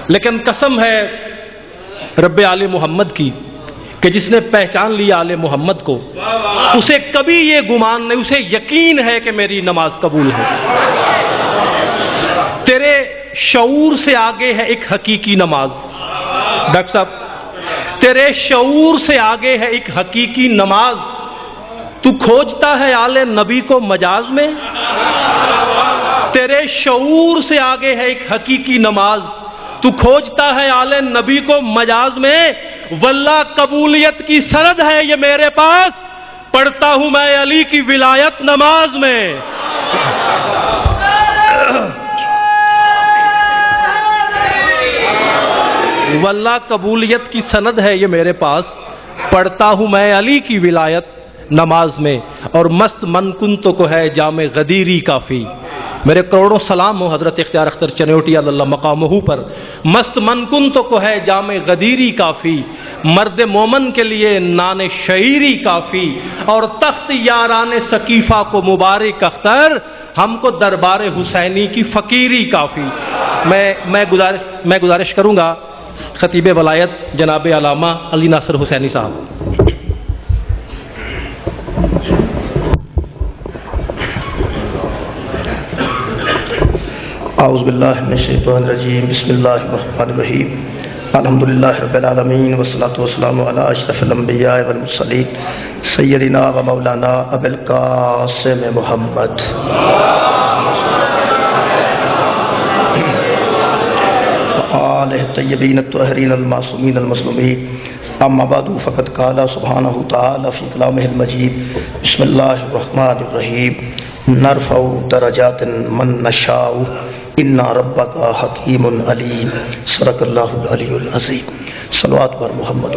لیکن قسم ہے رب آل محمد کی کہ جس نے پہچان لیا آل محمد کو، اسے کبھی یہ گمان نہیں، اسے یقین ہے کہ میری نماز قبول ہے۔ تیرے شعور سے آگے ہے ایک حقیقی نماز ڈاکٹر صاحب، تیرے شعور سے آگے ہے ایک حقیقی نماز۔ تو کھوجتا ہے آل نبی کو مجاز میں، تیرے شعور سے آگے ہے ایک حقیقی نماز۔ تو کھوجتا ہے آل نبی کو مجاز میں، واللہ قبولیت کی سند ہے یہ میرے پاس، پڑھتا ہوں میں علی کی ولایت نماز میں۔ واللہ قبولیت کی سند ہے یہ میرے پاس، پڑھتا ہوں میں علی کی ولایت نماز میں۔ اور مست من کنتو کو ہے جام غدیری کافی، میرے کروڑوں سلام ہو حضرت اختیار اختر چنوٹی اللہ مقامہ پر۔ مست من کنتو کو ہے جام غدیری کافی، مرد مومن کے لیے نان شعیری کافی، اور تخت یاران سقیفہ کو مبارک اختر، ہم کو دربار حسینی کی فقیری کافی۔ میں گزارش کروں گا خطیب ولایت جناب علامہ علی ناصر حسینی صاحب۔ اعوذ باللہ من الشیطان الرجیم، بسم اللہ الرحمن الرحیم، الحمدللہ رب العالمین، والصلاۃ والسلام علی اشرف الانبیاء والمرسلین، سیدنا و مولانا ابی القاسم محمد وآلہ الطیبین الطاہرین المعصومین المظلومین، اما بعد فقد قال سبحانہ تعالی فی کلامہ المجید، بسم اللہ الرحمن الرحیم، نرفع درجات من نشاء ان ربک حکیم علیم، صدق اللہ العلی العظیم۔ صلوات پر محمد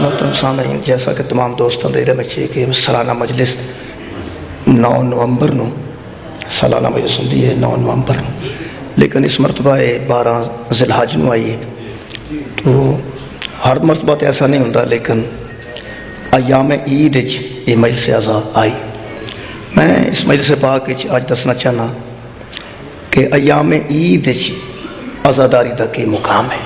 محترم سامعین، جیسا کہ تمام دوستوں دے رہے میں کہ سالانہ مجلس 9 نومبر نو سالانہ مجلس ہوندی ہے 9 نومبر نو، لیکن اس مرتبہ 12 ذی الحج نو آئی ہے، تو ہر مرتبہ تو ایسا نہیں ہوتا، لیکن ایام عید یہ مجلس اعزا آئی۔ میں اس مجلس پاک آج دسنا چاہنا کہ ایام عید عزاداری کا کی مقام ہے۔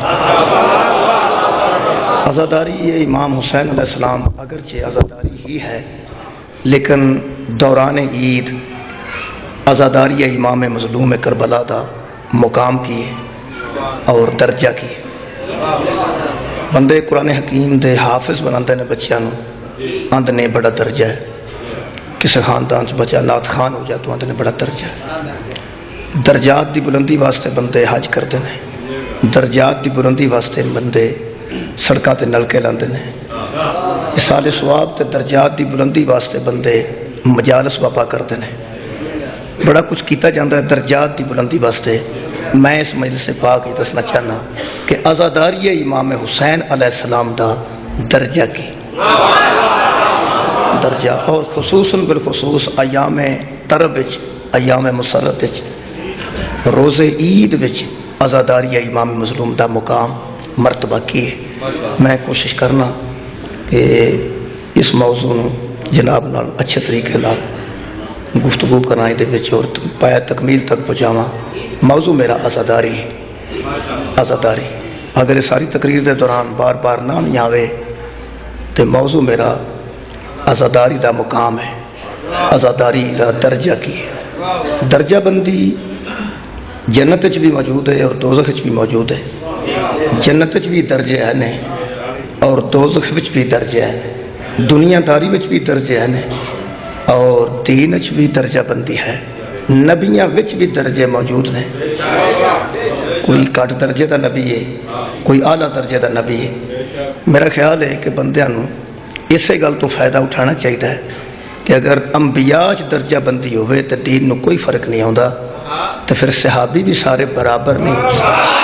عزاداری یہ امام حسین علیہ السلام اگرچہ عزاداری ہی ہے، لیکن دوران عید عزاداری امام مظلوم کربلا دا مقام کی ہے اور درجہ کی ہے۔ بندے قرآن حکیم دے حافظ بناتے ہیں بچیاں نو، آندھ نے بڑا درجہ ہے، کسی خاندان سے بچہ نات خان ہو جائے تو آندھ نے بڑا درجہ ہے۔ درجات دی بلندی واسطے بندے حج کرتے ہیں، درجات دی بلندی واسطے بندے سڑکاں تے نلکے لاندے ہیں، اصال ثواب تے درجات دی بلندی واسطے بندے مجالس وفا کرتے ہیں، بڑا کچھ کیتا جاتا ہے درجات دی بلندی واسطے۔ میں اس مجلس پاک ہی دسنا چاہنا کہ عزاداری امام حسین علیہ السلام دا درجہ کی درجہ، اور خصوصاً بالخصوص ایام طرب ایام مسرت روز عید عزاداری امام مظلوم دا مقام مرتبہ کی ہے۔ میں کوشش کرنا کہ اس موضوع جناب نال اچھے طریقے نال گفتگو کرائیں دے وچ اور پایا تکمیل تک پہنچاواں۔ موضوع میرا عزاداری ہے، عزاداری۔ اگر یہ ساری تقریر دے دوران بار بار نام نہیں آوے تو موضوع میرا عزاداری دا مقام ہے، عزاداری دا درجہ کی ہے۔ درجہ بندی جنت وچ بھی موجود ہے اور دوزخ وچ بھی موجود ہے۔ جنت وچ بھی درجے ہیں اور دوزخ وچ بھی درجے ہیں، دنیا داری وچ بھی درجے ہیں اور دین وچ بھی درجہ بندی ہے، نبیاں وچ بھی درجے موجود ہیں۔ کوئی کٹ درجے دا نبی ہے، کوئی اعلیٰ درجے دا نبی ہے۔ میرا خیال ہے کہ بندیاں نو اسی گل تو فائدہ اٹھانا چاہیے کہ اگر انبیاء درجہ بندی ہوئے تو دین نو کوئی فرق نہیں آتا، تو پھر صحابی بھی سارے برابر نہیں ہو سکتے۔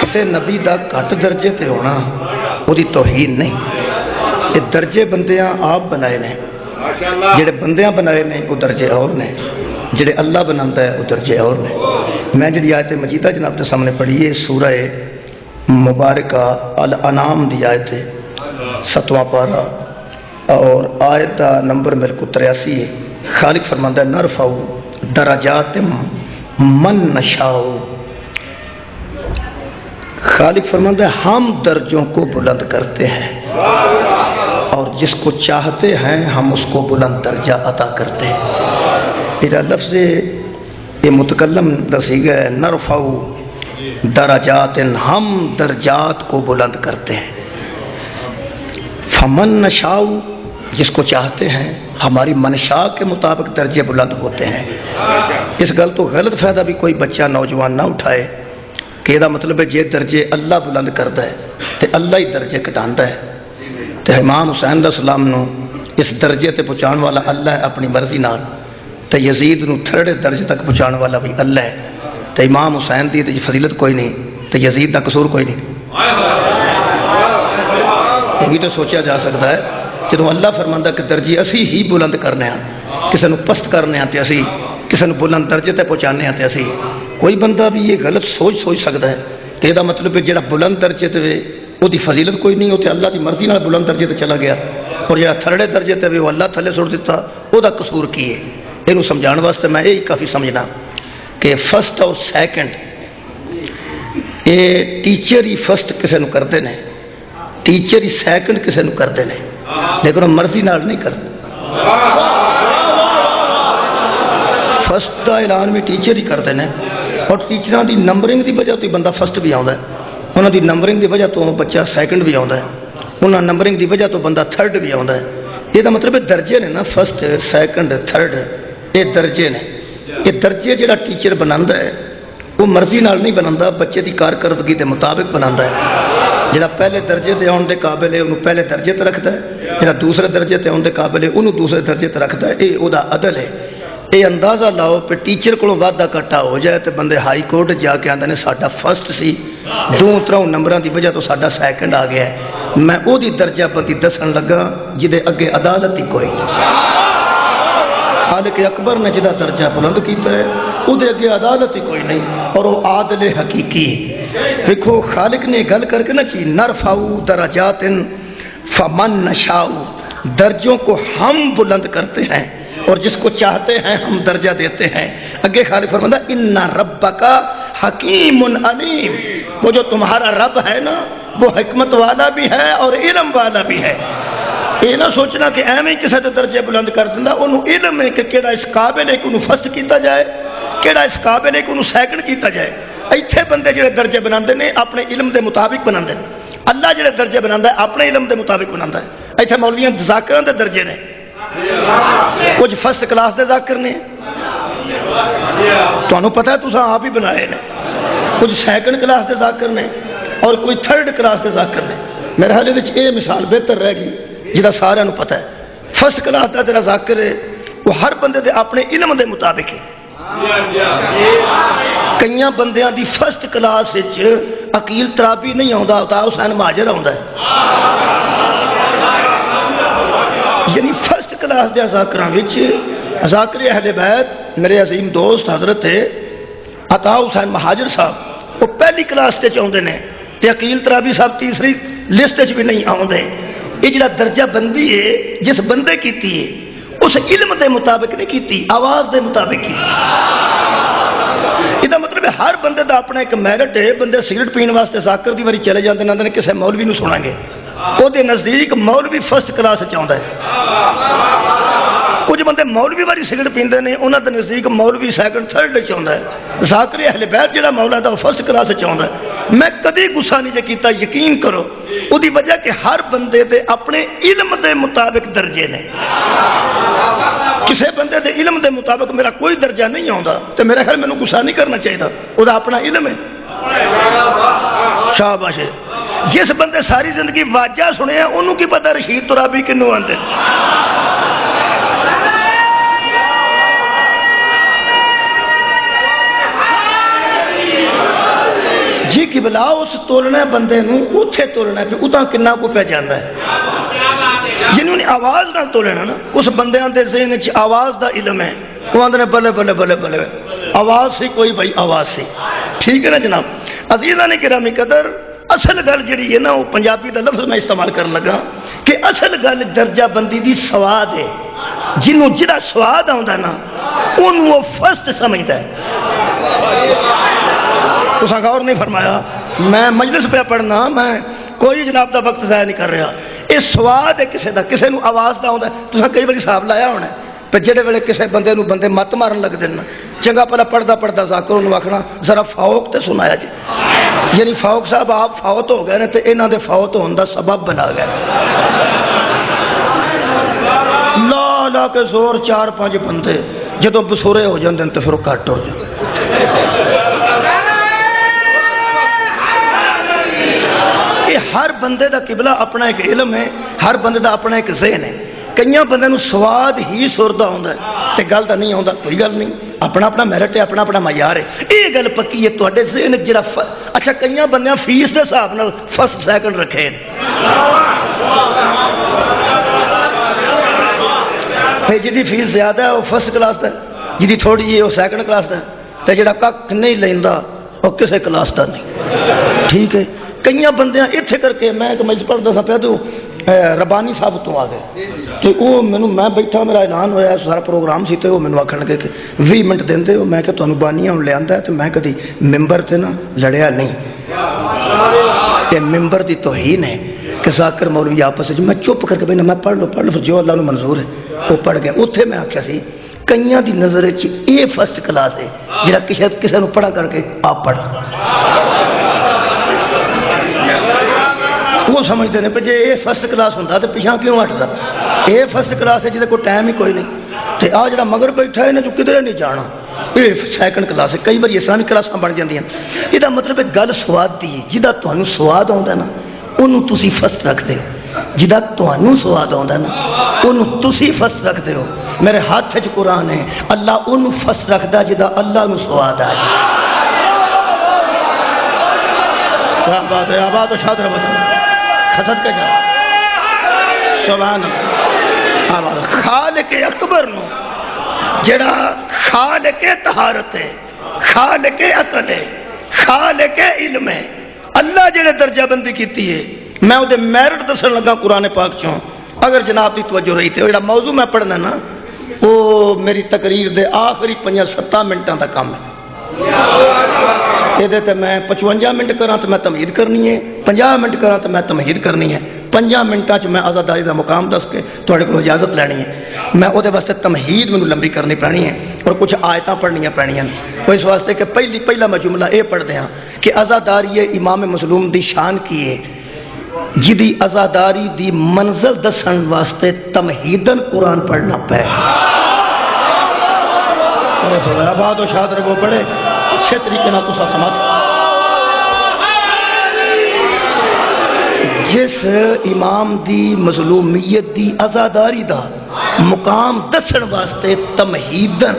کسی نبی دا گھٹ درجے تے ہونا وہی توہین نہیں، یہ درجے بندیاں آپ بنائے نے، جڑے بندیاں بنائے نے وہ درجے اور نے، جڑے اللہ بناتا ہے وہ درجے اور نے۔ میں جڑی آیت مجیدہ جناب کے سامنے پڑھی ہے سورہ مبارکہ الانعام دی آیت ہے 7واں پارہ اور آیت دا نمبر میرے کو 83 ہے. خالق فرماتا ہے نرفع درجات من نشاء. خالق فرماتا ہے ہم درجوں کو بلند کرتے ہیں اور جس کو چاہتے ہیں ہم اس کو بلند درجہ عطا کرتے ہیں. میرا لفظ یہ متکلم دسی گئے نرفع درجات، ہم درجات کو بلند کرتے ہیں. فمن نشاء، جس کو چاہتے ہیں ہماری منشا کے مطابق درجے بلند ہوتے ہیں. اس گل تو غلط فائدہ بھی کوئی بچہ نوجوان نہ اٹھائے کہ یہ مطلب ہے جے درجے اللہ بلند کرتا ہے تو اللہ ہی درجے گھٹاتا ہے. تو امام حسین علیہ السلام نو اس درجے تے پہنچان والا اللہ ہے اپنی مرضی نال، تو یزید نو تھرڈ درجے تک پہنچان والا بھی اللہ ہے. تو امام حسین دی تے فضیلت کوئی نہیں تو یزید دا قصور کوئی نہیں. یہ بھی تو سوچا جا سکتا ہے جدو اللہ فرماندا کہ درجے اسی ہی بلند کرنے ہیں، کسی نو پست کرنے ہیں تے اسی کسی نو بلند درجے تے پہنچانے ہیں تے اسی. کوئی بندہ بھی یہ غلط سوچ سکتا ہے کہ یہ مطلب ہے جہاں بلند درجے تے وہ دی فضیلت کوئی نہیں، وہ تے اللہ دی مرضی نال بلند درجے تے چلا گیا، اور جہاں تھرڈے درجے تے وہ اللہ تھلے سٹ دیتا، وہ دا قصور کی ہے. یہ سمجھان واسطے میں یہی کافی سمجھنا کہ فرسٹ اور سیکنڈ یہ ٹیچر ہی فرسٹ کسی نو کرتے ہیں، ٹیچر ہی سیکنڈ کسی نو کرتے ہیں، لیکن وہ مرضی نال نہیں کرتے. فرسٹ کا اعلان بھی ٹیچر ہی کرتے ہیں، اور ٹیچراں دی نمبرنگ دی وجہ تو بندہ فرسٹ بھی آتا ہے، انہوں دی نمبرنگ دی وجہ تو بچہ سیکنڈ بھی آتا ہے، انہوں نمبرنگ دی وجہ تو بندہ تھرڈ بھی آتا ہے. یہ مطلب درجے نے نا، فرسٹ سیکنڈ تھرڈ یہ درجے نے. یہ درجے جڑا ٹیچر بناتا ہے وہ مرضی نال نہیں بناتا، بچے کی کارکردگی کے مطابق بناتا ہے. جڑا پہلے درجے تے آن دے قابل ہے انہوں پہلے درجے تے رکھتا ہے، جڑا دوسرے درجے تے آن دے قابل ہے انہوں دوسرے درجے تے رکھتا ہے. یہ وہدا عدل ہے. یہ اندازہ لاؤ پہ ٹیچر کو وعدہ کٹا ہو جائے تو بندے ہائی کورٹ جا کے آتے ہیں ساڈا فرسٹ سی، دو تروں نمبروں کی وجہ تو ساڈا سیکنڈ آ گیا ہے. میں وہ درجہ بندی دسن لگا جہے اگے عدالت ہی کوئی نہیں. خالق اکبر نے جہاں درجہ بلند کیتا ہے وہ اگے عدالت ہی کوئی نہیں، اور وہ عادل حقیقی. دیکھو خالق نے گل کر کے نہ چی نرفع درجات فمن نشاء، درجوں کو ہم بلند کرتے ہیں اور جس کو چاہتے ہیں ہم درجہ دیتے ہیں. اگے خالق فرماتا ان ربک حکیم علیم، وہ جو تمہارا رب ہے نا وہ حکمت والا بھی ہے اور علم والا بھی ہے. یہ نہ سوچنا کہ ایویں کسی کے درجے بلند کر دینا، انہوں علم ہے کہ کیڑا اس قابل ہے کہ انہوں فرسٹ کیتا جائے، کیڑا اس قابل ہے کہ انہوں سیکنڈ کیتا جائے. ایتھے بندے جڑے درجے بناندے نے اپنے علم دے مطابق بناندے نے، اللہ جڑے درجے بناندا ہے اپنے علم دے مطابق بناندا ہے. ایتھے مولویاں ذاکراں دے درجے نے، کچھ فرسٹ کلاس دے ذاکر نے، تمہیں پتہ ہے تساں آپ ہی بنائے نے، کچھ سیکنڈ کلاس دے ذاکر نے اور کوئی تھرڈ کلاس دے ذاکر نے. میرے حال وچ یہ مثال بہتر رہ گئی جہاں سارے پتہ ہے فرسٹ کلاس کا تیرا ذاکر ہے وہ ہر بندے دے اپنے علم دے مطابق ہے. کئی بندیاں دی فرسٹ کلاس عقیل ترابی نہیں آتا، عطا حسین مہاجر آتا ہے. یعنی فرسٹ کلاس دے ذاکراں وچ ذاکر اہل بیت میرے عظیم دوست حضرت عطا حسین مہاجر صاحب وہ پہلی کلاس تے چاہتے ہیں، عقیل ترابی صاحب تیسری لسٹ بھی نہیں آتے. یہ جڑا درجہ بندی ہے جس بندے کیتی ہے اس علم دے مطابق نہیں کیتی، آواز دے مطابق کیتی. یہ مطلب ہے ہر بندے دا اپنا ایک میرٹ ہے. بندے سگریٹ پین واسطے ذاکر دی واری چلے جاتے ہیں، کسی مولوی نو سنیں گے وہ دے نزدیک مولوی فرسٹ کلاس چاہتا ہے. کچھ بندے مولوی واری سگریٹ پیندے نے انہاں دے نزدیک مولوی سیکنڈ تھرڈ چاہتا ہے. ذاکر اہل بیت جڑا مولا دا فرسٹ کلاس چاہتا ہے. میں کدی غصہ نہیں جے کیتا، یقین کرو وہ دی وجہ کہ ہر بندے دے اپنے علم دے مطابق درجے نے. کسی بندے دے علم دے مطابق میرا کوئی درجہ نہیں آتا تو میرا خیال مینوں غصہ نہیں کرنا چاہیے، وہ اپنا علم ہے. شاباش. جس بندے ساری زندگی واجہ سنے انہوں کی پتہ رشید ترابی کنوں آتے. جی کی بلا اس تولنا بندے نو اتھے تولنا پہ اتنا کنا کو پہ جانا ہے. جنہوں نے آواز نہ تولنا نا، اس بندے دے ذہن وچ آواز دا علم ہے، وہ آندے بلے بلے بلے بلے آواز سے کوئی بھائی آواز سے. ٹھیک ہے نا جناب. عزیزاں نے گرامی قدر اصل گل جڑی ہے نا وہ پنجابی دا لفظ میں استعمال کرن لگا کہ اصل گل درجہ بندی دی سواد ہے. جنوں جڑا سواد آندا نا اونوں وہ فرسٹ سمجھدا ہے. تساں غور نہیں فرمایا. میں مجلس پہ پڑھنا، میں کوئی جناب دا وقت ضائع نہیں کر رہا. یہ سواد ہے کسے دا، کسے نوں آواز دا آندا ہے. تساں کئی بار حساب لایا ہونا پہ جڑے ویلے کسے بندے نوں بندے مت مارن لگ دین چنگا پہلا پڑھدا ذاکر انہوں آکھنا ذرا فوق تے سنایا جی. یعنی فوق صاحب آپ فوت ہو گئے نے تے انہاں دے فوت ہون دا سبب بنا گئے. لا لا کے زور 4-5 بندے جدوں بسورے ہو جاندے تے پھر کٹ ہو جاندے. ہر بندے دا قبلہ اپنا ایک علم ہے، ہر بندے دا اپنا ایک ذہن ہے. کئیاں بندے نوں سواد ہی سردا ہوندا ہے تے گل دا نہیں ہوندا، کوئی گل نہیں، اپنا اپنا میرٹ ہے، اپنا اپنا معیار ہے. یہ گل پکی ہے تواڈے ذہن جڑا اچھا کئیاں بندیاں فیس دے حساب نال فرسٹ سیکنڈ رکھے جی فیس زیادہ ہے وہ فرسٹ کلاس دا، جی تھوڑی ہے وہ سیکنڈ کلاس دا، تے جڑا کک نہیں لیندا وہ کسے کلاس دا نہیں. ٹھیک ہے. کئی بندیاں اتنے کر کے میں ایک مجلس پڑھتا سا پیا تو ربانی صاحب تو آ گئے تو وہ میں بیٹھا، میرا اعلان ہوا سارا پروگرام سی تو وہ مینوں آکھن لگے کہ 20 منٹ دیں ہو. میں کہ تمہیں بانیاں ہوں لیا ہے تو میں کدی ممبر سے نا لڑیا نہیں. یہ ممبر دی توہین ہے کہ ذاکر مولوی آپس میں چپ کر کے بھائی میں پڑھ لو جو اللہ نے منظور ہے وہ پڑھ گیا. اتنے میں آخیا سی کئیاں دی نظر یہ فرسٹ کلاس ہے جہاں کسی نے پڑھا کر کے آپ پڑھ وہ سمجھتے ہیں پہ جی یہ فرسٹ کلاس ہوتا تو پیچھا کیوں ہٹتا. یہ فرسٹ کلاس ہے جہاں کوئی ٹائم ہی کوئی نہیں. تو آ جڑا مگر بیٹھا ہے جو کدھر نہیں جانا یہ سیکنڈ کلاس ہے. کئی بار اسلامی کلاساں بن جاندیاں. یہ مطلب ہے گل سواد دی ہے. جہاں تمہیں سواد آتا نا انہوں تسی فرسٹ رکھتے ہو. جہاں تمہیں سواد آتا نا انہوں تسی فرسٹ رکھتے ہو. میرے ہاتھ چ قرآن ہے اللہ انہوں فرسٹ رکھتا جہاں اللہ نو سواد آئے. کیا بات ہے. آباد و شاد رہا خطت کا جا سبحان اللہ. خالق اکبر نو جڑا خالق طہارت ہے، خالق عقل ہے، خالق علم ہے، اللہ جڑے درجہ بندی کیتی ہے. میں وہ میرٹ دسن لگا قرآن پاک چوں. اگر جناب کی توجہ رہی تھی جڑا موضوع میں پڑھنا نا وہ میری تقریر دے آخری 5-7 منٹاں دا کام ہے. یہ میں 55 منٹ کرا تو میں تمہید کرنی ہے، 50 منٹ کرا تو میں تمہید کرنی ہے. 5 منٹاں چ میں آزاداری کا مقام دس کے تھوڑے کو اجازت لینی ہے. میں وہ واسطے تمہید مینوں لمبی کرنی پینی ہے اور کچھ آیتاں پڑھنیاں پینیاں. اس واسطے کہ پہلا میں جملہ یہ پڑھتے ہیں کہ آزاداری امام مظلوم دی شان کی ہے جدی آزاداری دی منزل دسن واسطے تمہیدن قرآن پڑھنا پے. آباد و شاد رہو پڑھے اچھے طریقے نہ تو سمجھ. جس امام دی مظلومیت دی آزاداری دا مقام دسن واسطے تمہیدن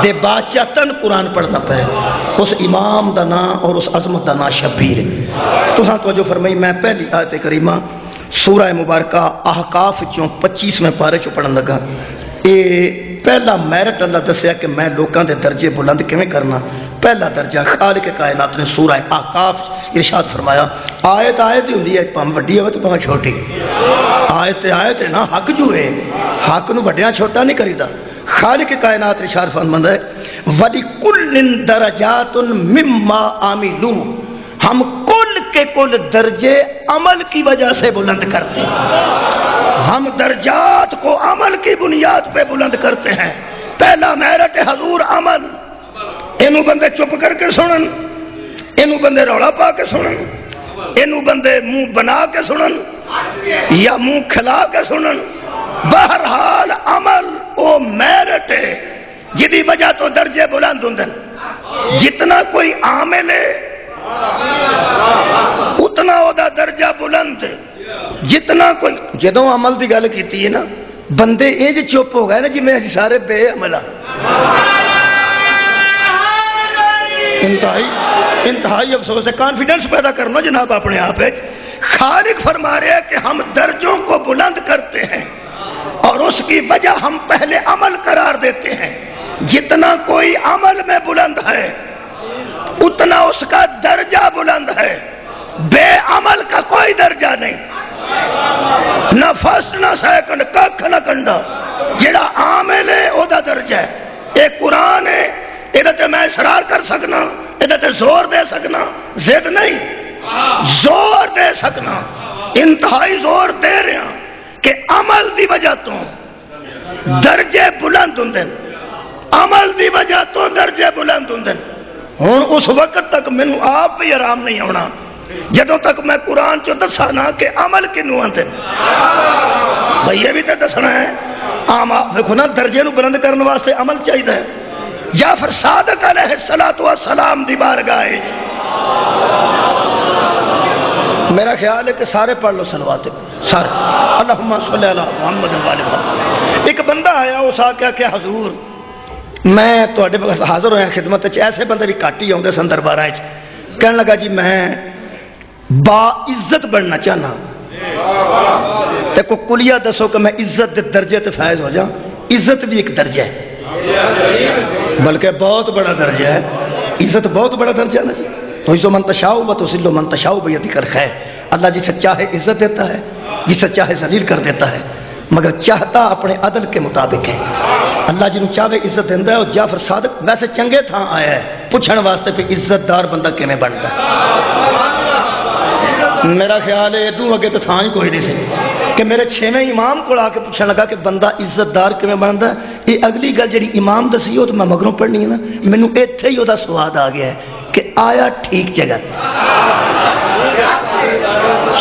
دے باچاتن قرآن پڑھنا پے اس امام دا نام اور اس عظمت دا نام شبیر ہے. تساں توجہ فرمائی. میں پہلی آیت کریمہ سورہ مبارکہ احقاف چوں 25ویں پارے چوں پڑھن لگا. یہ پہلا میرٹ اللہ دسیا کہ میں لوکاں دے درجے بلند کیویں کرنا. پہلا درجہ خالق کائنات نے سورہ احقاف ارشاد فرمایا. آیت ہی ہوندی ہے پاویں وڈی ہوے تے پاویں چھوٹی. آیت ہے نا حق جو ہے حق نو وڈیاں چھوٹا نہیں کریدا. خالق کائنات ارشاد فرماندا ہے وَلِكُلٍّ دَرَجَاتٌ مِّمَّا عَمِلُوا. ہم کل کے کل درجے عمل کی وجہ سے بلند کرتے ہیں. ہم درجات کو عمل کی بنیاد پہ بلند کرتے ہیں. پہلا میرٹ حضور عمل. اینو بندے چپ کر کے سنن، اینو بندے رولا پا کے سنن، اینو بندے منہ بنا کے سنن یا منہ کھلا کے سنن. بہرحال عمل او میرٹ ہے جدی وجہ تو درجے بلند ہوں. جتنا کوئی عامل ہے اتنا وہ درجہ بلند ہے. جتنا کوئی جدوں عمل کی گل کی ہے نا بندے یہ جی چپ ہو گئے نا جی میں سارے بے عمل. انتہائی افسوس ہے. کانفیڈنس پیدا کرنا جناب اپنے آپ. خالق فرما رہے ہیں کہ ہم درجوں کو بلند کرتے ہیں اور اس کی وجہ ہم پہلے عمل قرار دیتے ہیں. جتنا کوئی عمل میں بلند ہے اتنا اس کا درجہ بلند ہے. نہیں، نہ فرسٹ نہ سیکنڈ، کھ نہ کنڈا، جڑا عامل ہے او دا درجہ ہے۔ اے قرآن ہے، یہ میں اصرار کر سکنا، یہ زور دے سکنا، ضد نہیں، زور دے سکنا، انتہائی زور دے رہے ہیں کہ عمل دی وجہ تو درجے بلند ہوں، عمل دی وجہ تو درجے بلند ہوں۔ ہوں اس وقت تک مینوں آپ بھی آرام نہیں آنا جدوں تک میں قرآن چو دسا نہ کہ عمل کنوں آتے بھائی، یہ بھی تو دسنا ہے۔ عام آپ دیکھو نا، درجے نو بلند کرنے واسطے عمل چاہیے۔ جعفر صادق علیہ السلام دی بارگاہ میرا خیال ہے کہ سارے پڑھ لو صلوات سارے، اللہم صلی علی محمد وعلی محمد۔ ایک بندہ آیا، اس آ کہ حضور میں تواڈے پاس حاضر ہویا خدمت وچ، ایسے بندے بھی گھٹ ہی آؤندے سن درباراں وچ، کہنے لگا جی میں با عزت بننا چاہنا، تے کو کلیہ دسو کہ میں عزت دے درجے تے فائز ہو جاؤں۔ عزت بھی ایک درجہ ہے، بلکہ بہت بڑا درجہ ہے، عزت بہت بڑا درجہ ہے نا جی۔ تو عزت من تشاء و تذل من تشاء بیدک الخیر، اللہ جسے چاہے عزت دیتا ہے، جسے چاہے ذلیل کر دیتا ہے، مگر چاہتا اپنے عدل کے مطابق ہے۔ اللہ جنہوں چاہے عزت دیتا ہے، اور جعفر صادق ویسے چنگے تھا آیا ہے پوچھنے واسطے پہ عزت دار بندہ کیویں بنتا ہے۔ میرا خیال ہے ادو اگے تو تھان ہی کوئی نہیں سی کہ میرے چھویں امام کو آ کے پوچھنے لگا کہ بندہ عزت دار کیویں بنتا ہے۔ یہ اگلی گل جی امام دسی وہ تو میں مگروں پڑھنی ہے نا، مینوں ایتھے ہی وہ سواد آ گیا ہے کہ آیا ٹھیک جگہ،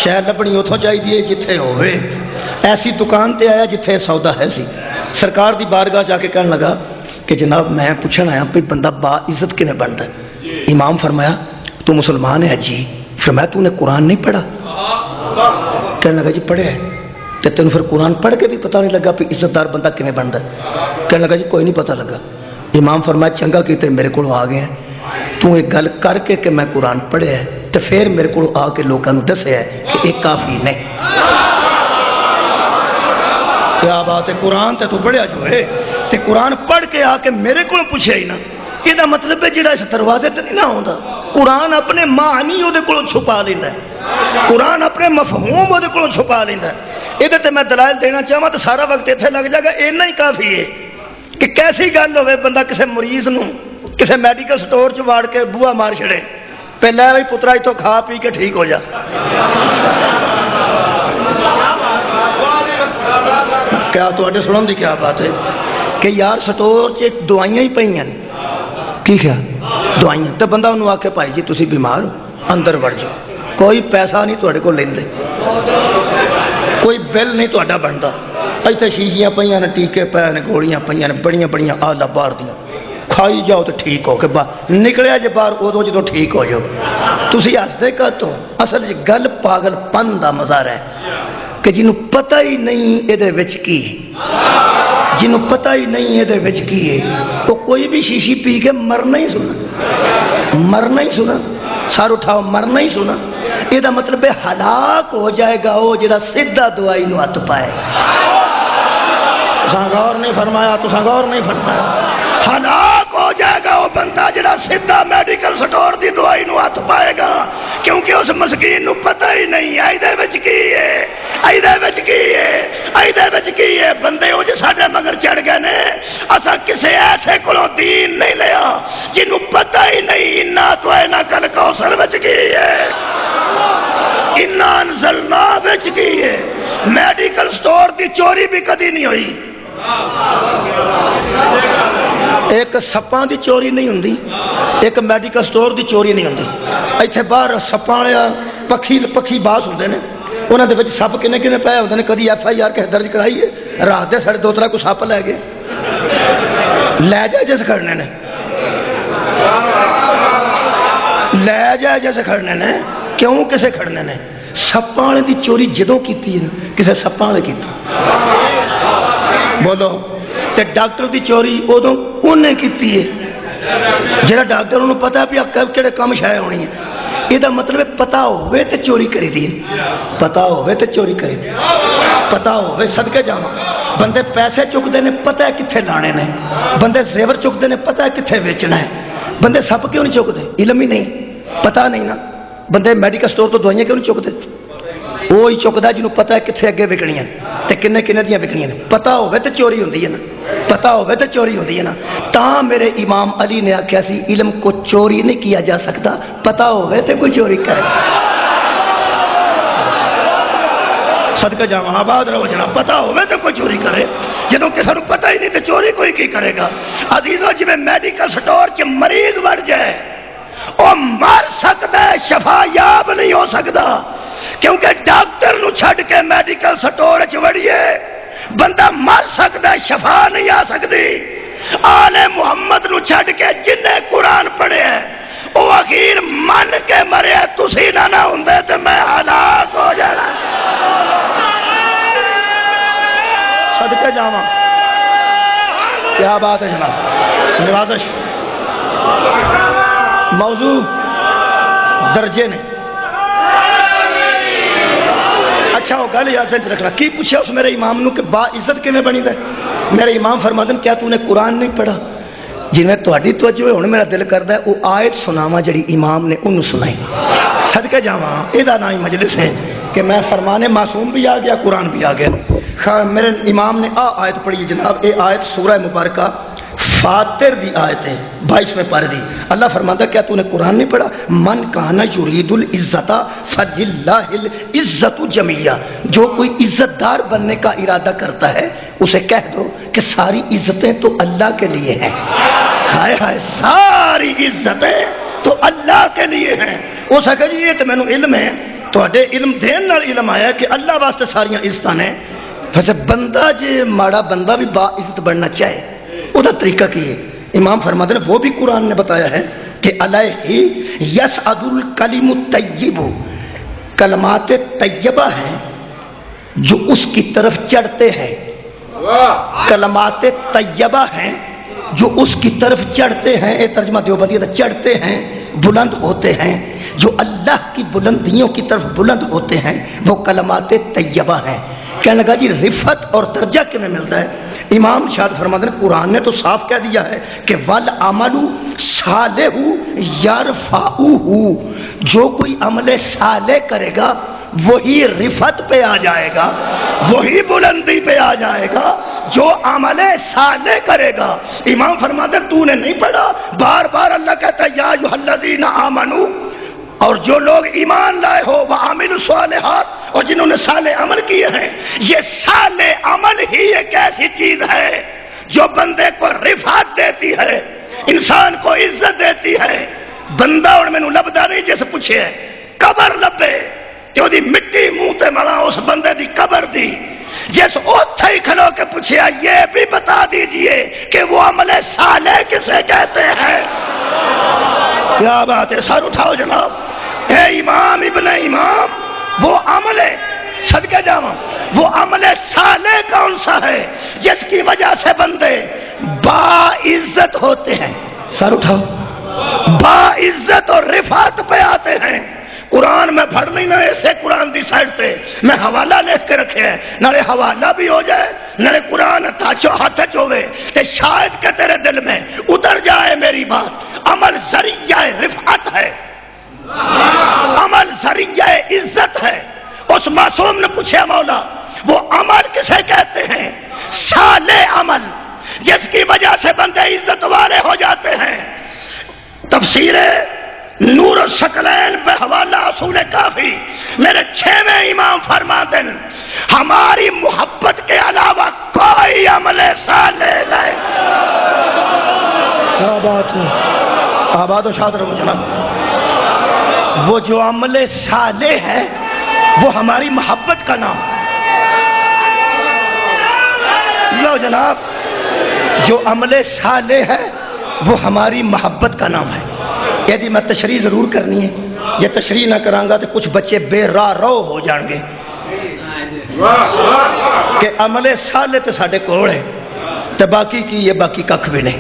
شاید لبنی اتوں چاہیے جتھے ہوئے، ایسی دکان تے آیا جتھے سودا ہے سی۔ سرکار دی بارگاہ جا کے کہنے لگا کہ جناب میں پوچھنا آیا بھائی بندہ با عزت کیویں بنتا ہے۔ امام فرمایا تو مسلمان ہے؟ جی۔ فرمایا تو نے قرآن نہیں پڑھا؟ کہنے لگا جی پڑھے ہے۔ تو تینوں پھر قرآن پڑھ کے بھی پتہ نہیں لگا کہ عزت دار بندہ کیویں بنتا ہے؟ کہنے لگا جی کوئی نہیں پتہ لگا۔ امام فرمایا چنگا کیتے میرے کو آ گیا، تو ایک گل کر کے کہ میں قرآن پڑھے ہے تو پھر میرے کو آ کے لوگوں نے دسیا ہے کہ یہ کافی نہیں۔ کیا بات ہے، قرآن تے تو پڑھیا جو ہے تے قرآن پڑھ کے آ کے میرے کو پوچھے ہی نا، یہ مطلب ہے جہاں اس دروازے تے نہیں نہ ہوتا۔ قرآن اپنے معنی وہ چھپا لینا ہے، قرآن اپنے مفہوم وہ چھپا لینا ہے۔ یہ میں دلائل دینا چاہوں تو سارا وقت اتنے لگ جائے گا، اینا ہی کافی ہے کہ کیسی گل ہوئے بندہ کسی مریض نو کسی میڈیکل سٹور چ واڑ کے بوہا مار چھڑے پہلے بھائی پترا اتوں کھا پی کے ٹھیک ہو جا۔ کیا تواڈے سنن دی کیا بات ہے کہ یار سٹور چ دوائیاں ہی پئیاں کی کیا دوائیاں، تو بندہ انہوں آکے بھائی جی تسی بیمار ہو اندر وڑ جاؤ، کوئی پیسہ نہیں تواڈے کو لیندے، کوئی بل نہیں تواڈا بنتا، ایتھے شیشیاں پئیاں نے، ٹیکے پئے نے، گولیاں پئیاں نے، بڑیاں بڑیاں آلہ باہر دیاں، کھائی جاؤ تو ٹھیک ہو کے باہر نکلیا جے باہر ادو جدو ٹھیک ہو جاؤ۔ تسی ہسدے کاتوں؟ اصل جی گل پاگل پن دا مظاہرہ ہے کہ جنوں پتہ ہی نہیں یہ وچ کی، جنوں پتہ ہی نہیں یہ وچ کی ہے وہ کوئی بھی شیشی پی کے مرنا ہی سنا، مرنا ہی سنا، سر اٹھاؤ مرنا ہی سنا۔ یہ مطلب ہے ہلاک ہو جائے گا وہ جڑا سیدھا دوائی نو ہاتھ پائے۔ تساں غور نہیں فرمایا، تساں غور نہیں فرمایا، ہلاک ہو جائے گا وہ بندہ جڑا سیدھا میڈیکل سٹور دی دوائی نو ہاتھ پائے گا، کیونکہ اس مسکین نو پتہ ہی نہیں ہے ایدے وچ کی ہے، ایدے وچ کی ہے، ایدے وچ کی ہے۔ بندے وہ جو ساڈے مگر چڑھ گئے نے، اساں کسے ایسے کولوں دین نہیں لیا جنوں پتہ ہی نہیں انا تو اینا کل کوثر وچ کی ہے، انا انزلنا وچ کی ہے۔ میڈیکل سٹور دی چوری بھی کدی نہیں ہوئی، ایک سپاں دی چوری نہیں ہوندی، ایک میڈیکل سٹور دی چوری نہیں ہوندی۔ ایتھے باہر سپاں والے پکھی باس ہوندے نے، انہاں دے وچ سپ کنے کنے پئے ہوندے نے، کدی ایف آئی آر کے درج کرائی ہے، رات دے 2.5 کو سپ لے گئے، لے جائے جیسے کھڑنے نے، لے جائے جیسے کھڑنے نے، کیوں کسے کھڑنے نے؟ سپاں والے دی چوری جدوں کیتی ہے کسے سپاں والے کیتی، بولو تے ڈاکٹر دی چوری ادو انہیں کیتی ہے جہاں ڈاکٹر انہوں پتا ہے کہڑے کام شائع ہونی ہے۔ یہ مطلب پتا ہوئے تے چوری کری دی، پتا ہوئے تے چوری کری دی، پتا ہوئے صدقے جاواں بندے پیسے چکتے ہیں پتہ ہے کتنے لانے نے، بندے زیور چکتے ہیں پتہ ہے کتنے بیچنا ہے، بندے سپ کیوں نہیں چکتے؟ علم ہی نہیں، پتہ نہیں نا۔ بندے میڈیکل سٹور تو دوائیاں کیوں نہیں چکتے؟ وہی چکتا جنہوں پتا ہے کتنے اگے وکنیاں تے کنے کنے دیاں وکنیاں نے. پتا ہوئے تو چوری ہوندی ہے نا, پتا ہوئے تو چوری ہوندی ہے نا. تاں میرے امام علی نے آخیا سی علم کو چوری نہیں کیا جا سکتا, پتا ہوئے تو کوئی چوری کرے. صدقہ جاواں آباد رہو جناب. پتا ہوئے تو کوئی چوری کرے, جدوں کسی کو پتا ہی نہیں تو چوری کوئی کی کرے گا. عزیزو جی میڈیکل سٹور چ مریض بڑھ جائے وہ مر سکتا ہے, شفا یاب نہیں ہو سکتا, کیونکہ ڈاکٹر نو چھڈ کے میڈیکل سٹور چ وڑیے بندہ مر سکتا ہے, شفا نہیں آ سکتی. آل محمد نو چھڈ کے جن قرآن پڑھے وہ اخیر من کے مرے, تسی نہ ہوندے تے میں ہلاک ہو جانا. صدقے جاواں, کیا بات ہے جناب. نوازش موضوع درجے نے. اچھا وہ گل یاد رکھنا, کی پوچھا اس میرے امام نو کہ با عزت کیویں بنی دے. میرے امام فرماتے ہیں کیا تو نے قرآن نہیں پڑھا. جی میں تہاڈی توجہ ہے, ہن میرا دل کردا ہے وہ آیت سناواں جڑی امام نے انہوں سنائی. صدقے جاواں, یہ نام مجلس ہے کہ میں فرمانے معصوم بھی آ گیا, قرآن بھی آ گیا. میرے امام نے آیت پڑھی جناب. یہ آیت سورہ مبارکہ فاتر دی آیت ہے, 22ویں پارے دی. اللہ فرماتا کیا تو نے قرآن نہیں پڑھا. من کانا یرید العزت فللہ العزت جمیعا, جو کوئی عزت دار بننے کا ارادہ کرتا ہے اسے کہہ دو کہ ساری عزتیں تو اللہ کے لیے ہیں. ہائے ہائے, ساری عزتیں تو اللہ کے لیے ہیں. اس کہ جی یہ تو مینوں علم ہے, تواڈے علم دین نال علم آیا کہ اللہ واسطے ساریاں عزتاں نے. ویسے بندہ جی ماڑا بندہ بھی با عزت بننا چاہے وہ طریقہ کی ہے. امام فرماتے ہیں وہ بھی قرآن نے بتایا ہے کہ علیہ یسعد الکلم الطیب, کلمات طیبہ ہیں جو اس کی طرف چڑھتے ہیں. کلمات طیبہ ہیں جو اس کی طرف چڑھتے ہیں. یہ ترجمہ دیوبندی ہے, چڑھتے ہیں, بلند ہوتے ہیں, جو اللہ کی بلندیوں کی طرف بلند ہوتے ہیں وہ کلمات طیبہ ہیں. کہنے لگا جی رفت اور درجہ کیوں ملتا ہے. امام شاد فرماتے ہیں قرآن نے تو صاف کہہ دیا ہے کہ والعمل صالح یرفعہ, جو کوئی عمل صالح کرے گا وہی رفت پہ آ جائے گا, وہی بلندی پہ آ جائے گا جو عمل صالح کرے گا. امام فرماتے تو نے نہیں پڑھا, بار بار اللہ کہتا ہے یا ایھا الذین آمنو, اور جو لوگ ایمان لائے ہو وعملوا الصالحات, اور جنہوں نے صالح عمل کیے ہیں. یہ صالح عمل ہی ایک ایسی چیز ہے جو بندے کو رفعت دیتی ہے, انسان کو عزت دیتی ہے. بندہ اور مینوں لبدا نہیں جس پوچھے قبر لبے کہ دی مٹی منہ تے ملا اس بندے دی قبر دی, جس اوتھے ہی کھلو کے پوچھے یہ بھی بتا دیجئے کہ وہ عمل صالح کسے کہتے ہیں. کیا بات ہے, سر اٹھاؤ جناب. اے امام ابن امام, وہ عمل ہے, صدقے جاواں, وہ عمل صالح کون سا ہے جس کی وجہ سے بندے با عزت ہوتے ہیں. سر اٹھاؤ, با عزت اور رفعت پہ آتے ہیں. قرآن میں پڑھ نہیں نہ ایسے قرآن دی سائڈ تے میں حوالہ لکھ کے رکھے ہیں, نالے حوالہ بھی ہو جائے نالے قرآن ہاتھ چوے تے شاید کہ تیرے دل میں اتر جائے میری بات. عمل ذریعہ رفعت ہے, عمل ذریعہ عزت ہے. اس معصوم نے پوچھا مولا وہ عمل کسے کہتے ہیں. صالح عمل جس کی وجہ سے بندے عزت والے ہو جاتے ہیں. تفسیر نور الثقلین بے حوالہ اصول کافی میرے 6ویں امام فرماتے ہیں ہماری محبت کے علاوہ کوئی عمل صالح نہیں. کیا بات ہے, آباد و شاد رہو جناب. وہ جو عمل صالح ہے وہ ہماری محبت کا نام. لو جناب, جو عمل صالح ہے وہ ہماری محبت کا نام ہے. یعنی میں تشریح ضرور کرنی ہے, یہ تشریح نہ کرانگا تو کچھ بچے بے راہ رو ہو جان گے کہ عمل صالح تے ساڈے کول ہے تے باقی کی یہ باقی ککھ بھی نہیں.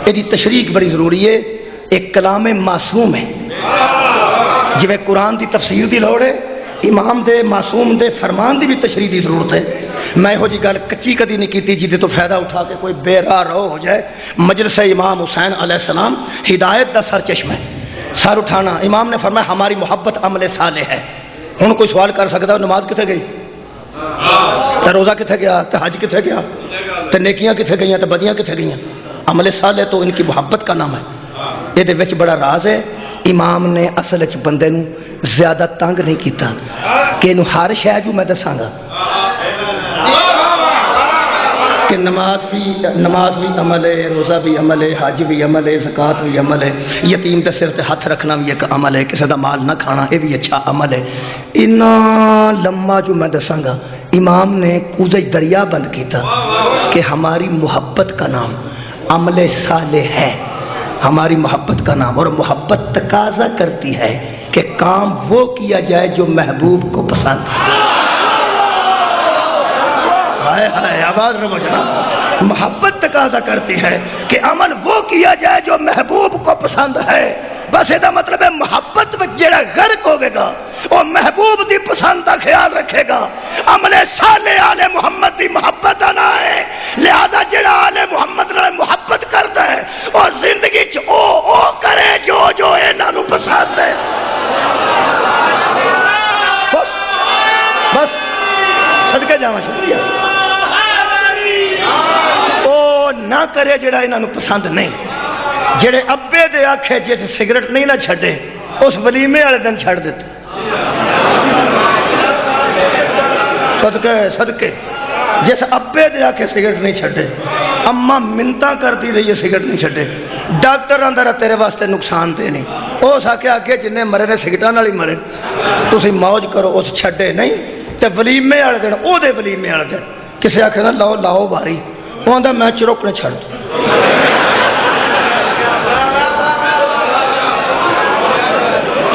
یہ تشریح بڑی ضروری ہے. ایک کلام معصوم ہے, جی قرآن دی تفسیر دی لوڑ ہے, امام دے معصوم دے فرمان دی بھی تشریح دی ضرورت ہے. میں ہو جی گل کچی کدی نہیں کیتی جی تو فائدہ اٹھا کے کوئی بے راہ رو ہو جائے. مجلس امام حسین علیہ السلام ہدایت دا سر چشمہ ہے. سر اٹھانا, امام نے فرمایا ہماری محبت عمل صالح ہے. ہوں کوئی سوال کر سکتا نماز کتنے گئی، تے روزہ کتنے گیا، تے حج کتنے گیا، تے نیکیاں کتنے گئی، تے بدیاں کتنے گئی؟ عمل صالح تو ان کی محبت کا نام ہے۔ یہ بڑا راز ہے، امام نے اصل بندے نو زیادہ تنگ نہیں کیتا کہ انہوں ہر شے جو میں دساں گا کہ نماز بھی عمل ہے، روزہ بھی عمل ہے، حج بھی عمل ہے، زکوٰۃ بھی عمل ہے، یتیم دے سر تے ہاتھ رکھنا بھی ایک عمل ہے، کسی دا مال نہ کھانا یہ بھی اچھا عمل ہے۔ اتنا لمبا جو میں دساں گا امام نے کوزہ دریا بند کیتا کہ ہماری محبت کا نام عمل صالح ہے، ہماری محبت کا نام، اور محبت تقاضا کرتی ہے کہ کام وہ کیا جائے جو محبوب کو پسند ہے۔ آواز رہو جناب، محبت تقاضا کرتی ہے کہ عمل وہ کیا جائے جو محبوب کو پسند ہے۔ بس یہ مطلب ہے محبت میں جڑا غرق ہوئے گا وہ محبوب دی پسند کا خیال رکھے گا۔ عمل صالح آل محمد دی محبت آنا ہے، لہذا جڑا آل محمد نال محبت کرتا ہے اور زندگی چ او کرے جو انہاں پسند ہے۔ بس صدقے جاواں، شکریہ۔ نہ کرے جڑا انہوں پسند نہیں، جڑے ابے دے آکھے جس سگریٹ نہیں نہ چھڑے اس ولیمے والے دن چھڑ دیتے۔ صدقے جس ابے دے آکھے سگریٹ نہیں چھڑے، اما منتاں کرتی رہی ہے سگریٹ نہیں چھڑے، ڈاکٹر آندا رہا تیرے واسطے نقصان دے نہیں، اس آکھے آگے جن مرے نے سگریٹاں نال ہی مرے، تسی موج کرو، اس چھڑے نہیں تے ولیمے والے دن او دے ولیمے والے دن کسے آکھے نا لاؤ باری، وہ آدھا میں چروکنے چھڑ دوں،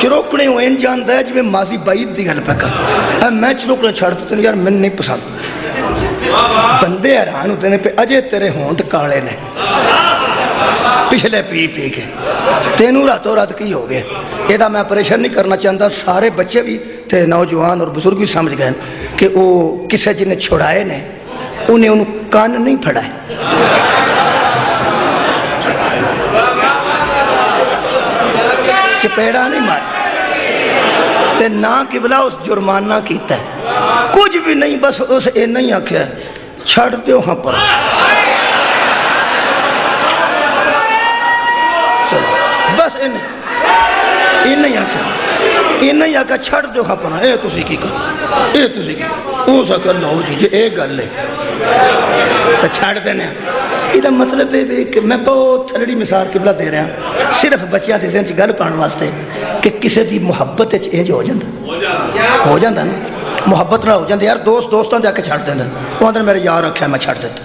چروکنے وہ ان جانتا ہے جی ماضی بعید دی گل پہ کر، میں چروکنے چھڑ دوں یار میں نہیں پسند۔ بندے حیران ہوتے ہیں پہ اجے تیرے ہونٹ کالے نے پچھلے پی کے تینوں راتوں رات کی ہو گئے۔ یہ میں پریشان نہیں کرنا چاہتا، سارے بچے بھی تے نوجوان اور بزرگ بھی سمجھ گئے کہ وہ کسے جن چھڑائے نے انہیں کان نہیں پھڑا ہے، چپیڑا نہیں مارا، نہ قبلہ اس جرمانہ کیتا ہے، کچھ بھی نہیں، بس اس اینا ہی آکھیا چھڑ دیو ہاں پر، بس اینا ہی آکھیا، اینا ہی آکھیا چھڑ دیو ہاں پر، اے تسی کی کر، اے تسی کی کر، او سکر لہو جی ایک گل ہے تو چھڑ دینے۔ یہ مطلب ہے کہ میں بہت تھلڑی مثال قبلہ دے رہا ہوں، صرف بچیاں دے ذہن چ گل پاؤن واسطے کہ کسی دی محبت انج ہو جاتا نا، محبت نہ ہو جاتا یار، دوستوں جا کے چھڑ دینا، وہ آدھے میرے یار آکھیا میں چھڑ دیتا،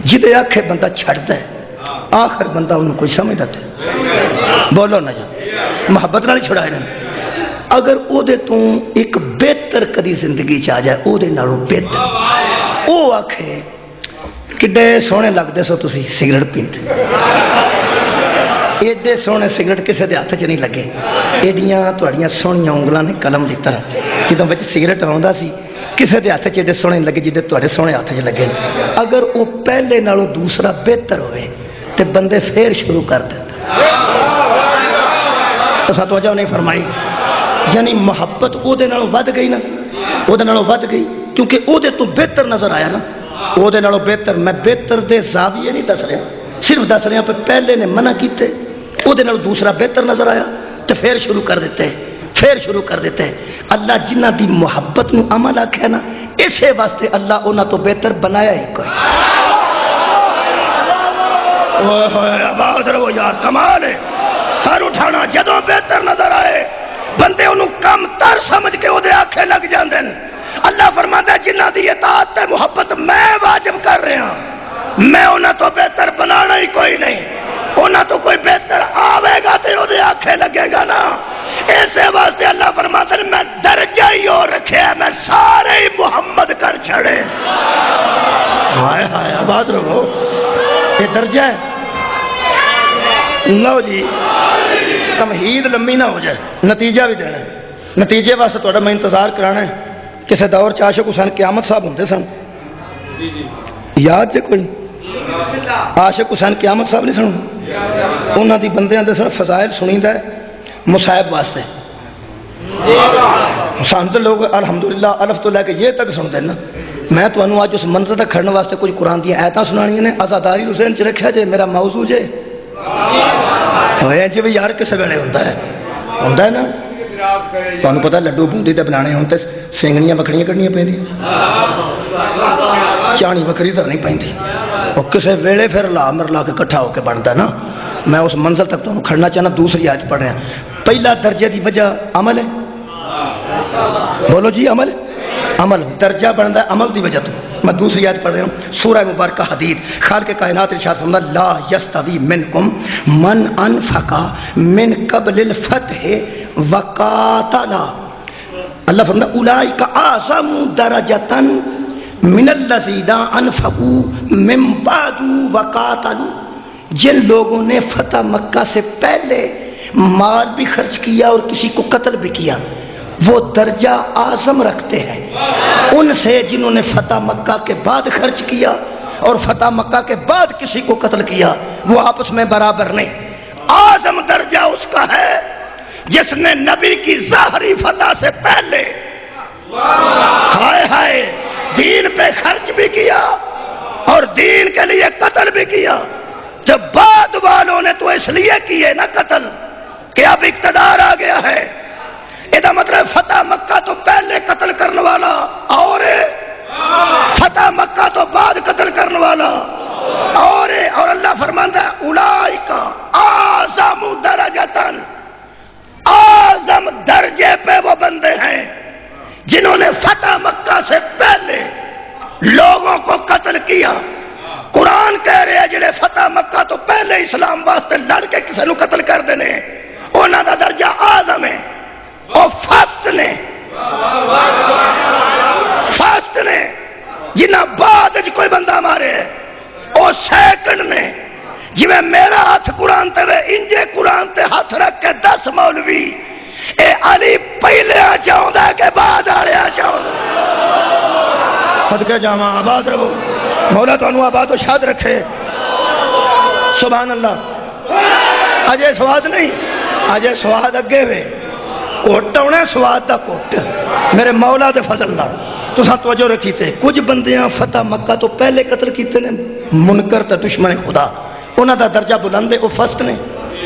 جدے آکھے بندہ چھڑتا ہے آخر بندہ انہوں کوئی سمجھ دیتا ہے، بولو نہ جا محبت نہ چھڑائے نا۔ اگر او دے تو ایک بہتر کدی زندگی چاہ جائے، او دے نالوں بہتر، او آکھے کڈے سونے لگتے سو تسی سگریٹ پیندے، ایڈے سونے سگریٹ کسے دے ہاتھ چ نہیں لگے، ایڈیاں تہاڈیاں سونیاں انگلاں نے قلم دی طرح جدوں وچ سگریٹ آوندا سی کسے دے ہاتھ چ ایڈے سونے لگے جدے تہاڈے سونے ہاتھ چ لگے۔ اگر وہ پہلے نالوں دوسرا بہتر ہوئے تے بندے پھر شروع کر دیتے۔ تو توجہ نہیں فرمائی، یعنی محبت او دے نالوں ود گئی نا، او دے نالوں ود گئی کیونکہ او دے تو بہتر نظر آیا نا، او دے نالوں بہتر، میں بہتر دے زاویے نہیں دس رہا، صرف دس رہا پہ پہلے نے منع کیتے، او دے نالوں دوسرا بہتر نظر آیا تو پھر شروع کر دیتے۔ اللہ جنہ دی محبت نو عمل آکھے نا، اسے واسطے اللہ انہاں تو بہتر بنایا ہی کوئی۔ آواز رہو یار، کمال ہے، سر اٹھانا جدوں بہتر نظر آئے بندے انہوں کم تر سمجھ کے وہ دے آنکھیں لگ جاندے ہیں۔ اللہ فرماتا ہے جنہ دی اطاعت تے محبت میں واجب کر رہا ہوں، میں انہاں تو بہتر بنانا ہی کوئی نہیں، انہاں تو کوئی بہتر آوے گا تے وہ دے آنکھیں لگے گا نا۔ ایسے واسطے اللہ فرماتا ہے میں درجہ ہی اور رکھے ہے، میں سارے ہی محمد کر چھڑے۔ ہائے ہائے آباد رہو، یہ درجہ ہے۔ لو جی تمہید لمبی نہ ہو جائے، نتیجہ بھی دینا ہے، نتیجے واسطے تھوڑا میں انتظار کرانا ہے۔ کسی دور چ عاشق حسین قیامت صاحب ہوندے سن، یاد جے کوئی عاشق حسین قیامت صاحب نہیں سن، انہاں دی بندیاں دے سن فضائل سنیندہ ہے مصائب واسطے، سان تو لوگ الحمدللہ الف تو لے کے یہ تک سنتے ہیں نا. میں تمہیں اج اس منظر تک کھڑنے واسطے کچھ قرآن دیا آیتاں سنانی نے. آزاداری حسین چ رکھا جے میرا موضوع جے ہوئے جی بھی یار کسے ویلے ہوتا ہے نا. تمہیں پتا لڈو بوندی تے بنانے ہوں تے سینگنیاں بکھڑیاں کڈنیاں پیندیاں, چانی بکری تو نہیں پیندی. اور کسے ویلے پھر لا مرلا کے کٹھا ہو کے بنتا نا. میں اس منزل تک تمہیں کھڑنا چاہنا. دوسری آیت پڑھ رہا. پہلا درجے دی وجہ عمل ہے. بولو جی عمل درجہ بنتا ہے عمل دی وجہ تو. میں دوسری آیت پڑھ رہا ہوں سورہ مبارکہ حدید. خالق کائنات ارشاد فرماتا لا یستوی منکم من انفق من قبل الفتح وقاتل. اللہ فرماتا اولئک اعظم درجۃ من الذین انفقوا من بعد وقاتلوا. جن لوگوں نے فتح مکہ سے پہلے مال بھی خرچ کیا اور کسی کو قتل بھی کیا وہ درجہ اعظم رکھتے ہیں ان سے جنہوں نے فتح مکہ کے بعد خرچ کیا اور فتح مکہ کے بعد کسی کو قتل کیا. وہ آپس میں برابر نہیں. اعظم درجہ اس کا ہے جس نے نبی کی ظاہری فتح سے پہلے ہائے دین پہ خرچ بھی کیا اور دین کے لیے قتل بھی کیا. جب بعد والوں نے تو اس لیے کیے نا قتل کہ اب اقتدار آ گیا ہے. یہ مطلب فتح مکہ تو پہلے قتل کرنے والا اور فتح مکہ تو بعد قتل کرنے والا اور اللہ فرماتا ہے اولئک اعظم درجۃ. اعظم درجے پہ وہ بندے ہیں جنہوں نے فتح مکہ سے پہلے لوگوں کو قتل کیا. قرآن کہہ رہے ہیں جڑے فتح مکہ تو پہلے اسلام واسطے لڑ کے کسی نو قتل کر دینے انہاں دا درجہ اعظم ہے. اور فاسٹ نے جنہ بعد کوئی بندہ مارے اور سیکنڈ نے جی میرا ہاتھ قرآن تے انجے قرآن تے ہاتھ رکھ کے 10 مولوی اے علی پہلے چاہتا ہے کہ بعد آڑے چاہتا. صدقے جاواں آباد رہو. مولا تانوں آباد و شاد رکھے. سبحان اللہ. اجے سواد نہیں اجے سواد اگے وے کوٹ ہونا سواد دا کوٹ میرے مولا دے فضل نال. تساں توجہ رکھی تے کچھ بندیاں فتح مکہ تو پہلے قتل کیتے نے منکر تے دشمن خدا انہاں دا درجہ بلند ہے. او فرسٹ نے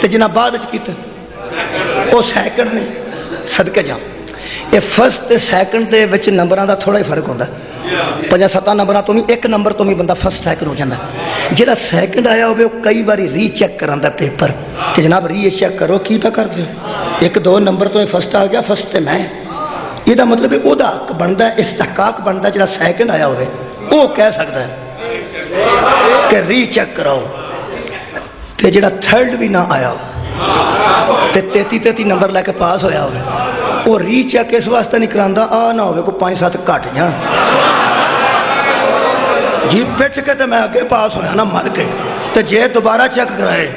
تے جنہاں بعد وچ کیتے او سیکنڈ نے. صدقے جا یہ فرسٹ تے سیکنڈ دے وچ نمبراں دا تھوڑا ہی فرق ہوندا ہے. 5-7 نمبراں تو بھی ایک نمبر تو بھی بندہ فرسٹ سیکنڈ ہو جاندا ہے. جہاں سیکنڈ آیا ہوئے وہ کئی باری ری چیک کراندا پیپر کہ جناب ری چیک کرو کی پہ کر دے 1-2 نمبر تو فرسٹ آ گیا فرسٹ تے میں. یہ مطلب ہے وہ حق بنتا ہے استحقاق بنتا ہے جہاں سیکنڈ آیا ہوئے وہ کہہ سکتا ہے کہ ری چیک کراؤ. تے جڑا تھرڈ بھی نہ آیا تے 33 نمبر لے کے پاس ہویا ہوئے وہ ری چیک اس واسطے نہیں کراندا آ نہ ہوئے کو 5-7 گھٹ جاں جی پٹ کے تے میں اگے پاس ہویا نا مر کے. تے جے دوبارہ چیک کرائے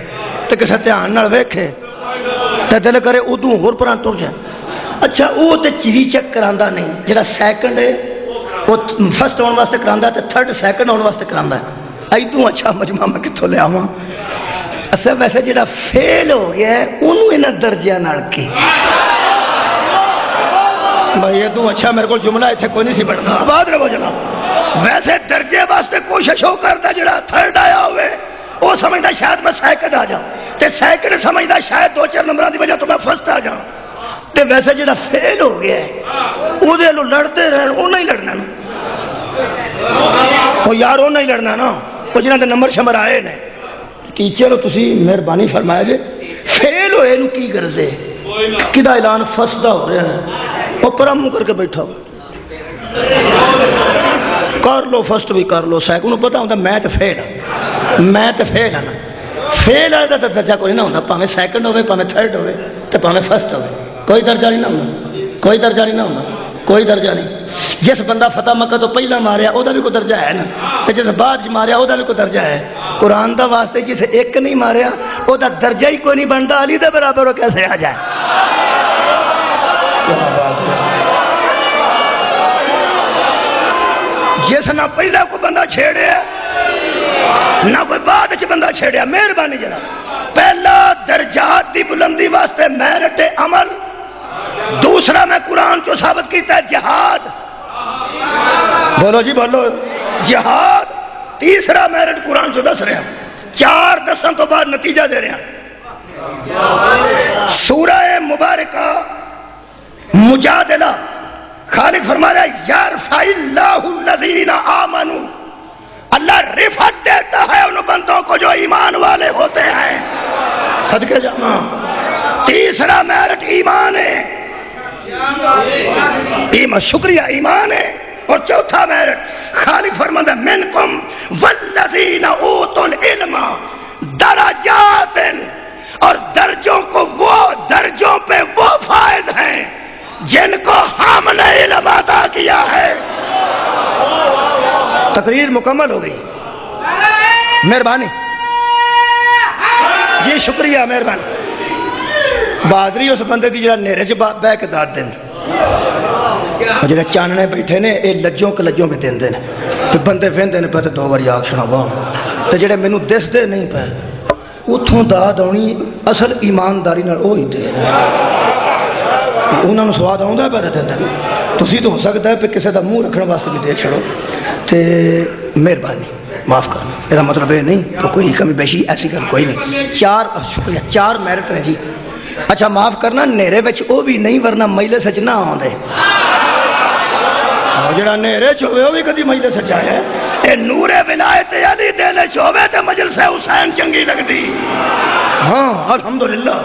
تے کسے دھیان نال ویکھے تے دل کرے ادوں ہور پراں ٹر جائے. اچھا وہ تے ری چیک کراندا نہیں جڑا سیکنڈ ہے وہ فرسٹ ہون واسطے کراندا تے تھرڈ سیکنڈ ہون واسطے کراندا ہے. ایدوں اچھا مجمع میں کتھوں لے آواں. اصل ویسے جڑا فیل ہو گیا ہے انہوں انہاں درجیاں نال کی بھائی یہ تو اچھا میرے کو جملہ اتنے کوئی نہیں سی پڑھنا. آباد رہو جناب. ویسے درجے واسطے کوشش ہو کرتا جڑا تھرڈ آیا ہوئے وہ سمجھتا شاید میں سیکنڈ آ جاؤں تے سیکنڈ سمجھتا شاید 2-4 نمبروں کی وجہ تو میں فرسٹ آ جاؤں. تے ویسے جڑا فیل ہو گیا ہے وہ لڑتے رہن وہ نہیں لڑنا نا وہ یار وہ نہیں لڑنا نا وہ جنہوں نے نمبر شمر آئے نے. ٹیچر تسی مہربانی فرمایا جی فیل ہوئے نو کی غرض ہے کدا اعلان فرسٹ دا ہو رہا ہے وہ پرا منہ کر کے بیٹھا کر لو فرسٹ بھی کر لو سیکنڈ پتا ہوتا میں تو فیل ہوں نا فیل آئے تو درجہ کوئی نہ ہوتا پاویں سیکنڈ ہوئے پاویں تھرڈ ہوئے تو پاویں فرسٹ ہوئے کوئی درجہ نہیں نہ ہوتا کوئی درجہ نہیں. جس بندہ فتح مکہ تو پہلا ماریا وہ بھی کوئی درجہ ہے نا تے جس بعد ماریا وہ بھی کوئی درجہ ہے. قرآن دا واسطے جسے ایک نہیں ماریا وہ درجہ ہی کوئی نہیں بنتا علی دے برابر وہ کیسے آ جائے. جس نہ پہلا کوئی بندہ چھیڑیا نہ کوئی بعد بندہ چھیڑیا مہربانی جناب پہلا درجات دی بلندی واسطے میرٹ عمل دوسرا میں قرآن کو ثابت کی کیتا جہاد. بولو جی بولو. جہاد تیسرا میرٹ قرآن جو دس رہا. 4 دسن تو بعد نتیجہ دے رہا. سورہ مبارکہ مجادلہ خالق فرما رہا ہے یرفع اللہ الذین آمنوا، اللہ رفعت دیتا ہے ان بندوں کو جو ایمان والے ہوتے ہیں. صدقے جانا. تیسرا میرٹ ایمان ہے. شکریہ ایمان ہے. اور چوتھا میرٹ خالق فرماتا ہے منکم والذین اوتوا العلم درجات، اور درجوں کو وہ درجوں پہ وہ فائز ہیں جن کو ہم نے علم عطا کیا ہے. تقریر مکمل ہو گئی. مہربانی جی شکریہ مہربانی. بہادری اس بندے کی جڑا نیرے چ بہ کے داد دیں جڑے چاننے بیٹھے نے یہ لجوں کے لجوں پہ دیں تو بندے وہدے نے پہ تو 2 بار آگ سنا تو جڑے مینوں دستے نہیں پے اتوں داد آنی اصل ایمانداری وہی دے انہوں نے سواد آتا پہ دیں. تھی تو ہو سکتا ہے پہ کسی کا منہ رکھنے واسطے بھی دے چھڑو. تو مہربانی معاف کرنا. یہ مطلب یہ نہیں تو کوئی کمی بیشی ایسی گل کوئی نہیں. 4 شکریہ 4 میرٹ ہیں جی. اچھا معاف کرنا نیرے بچ وہ بھی نہیں ورنہ مجلس سچ نہ آدھے. جڑا نیرے چوے وہ بھی کدی مجلس سچ آیا ہے. اے نور ولایت علی دل چوے تے مجلس حسین چنگی لگتی. ہاں الحمدللہ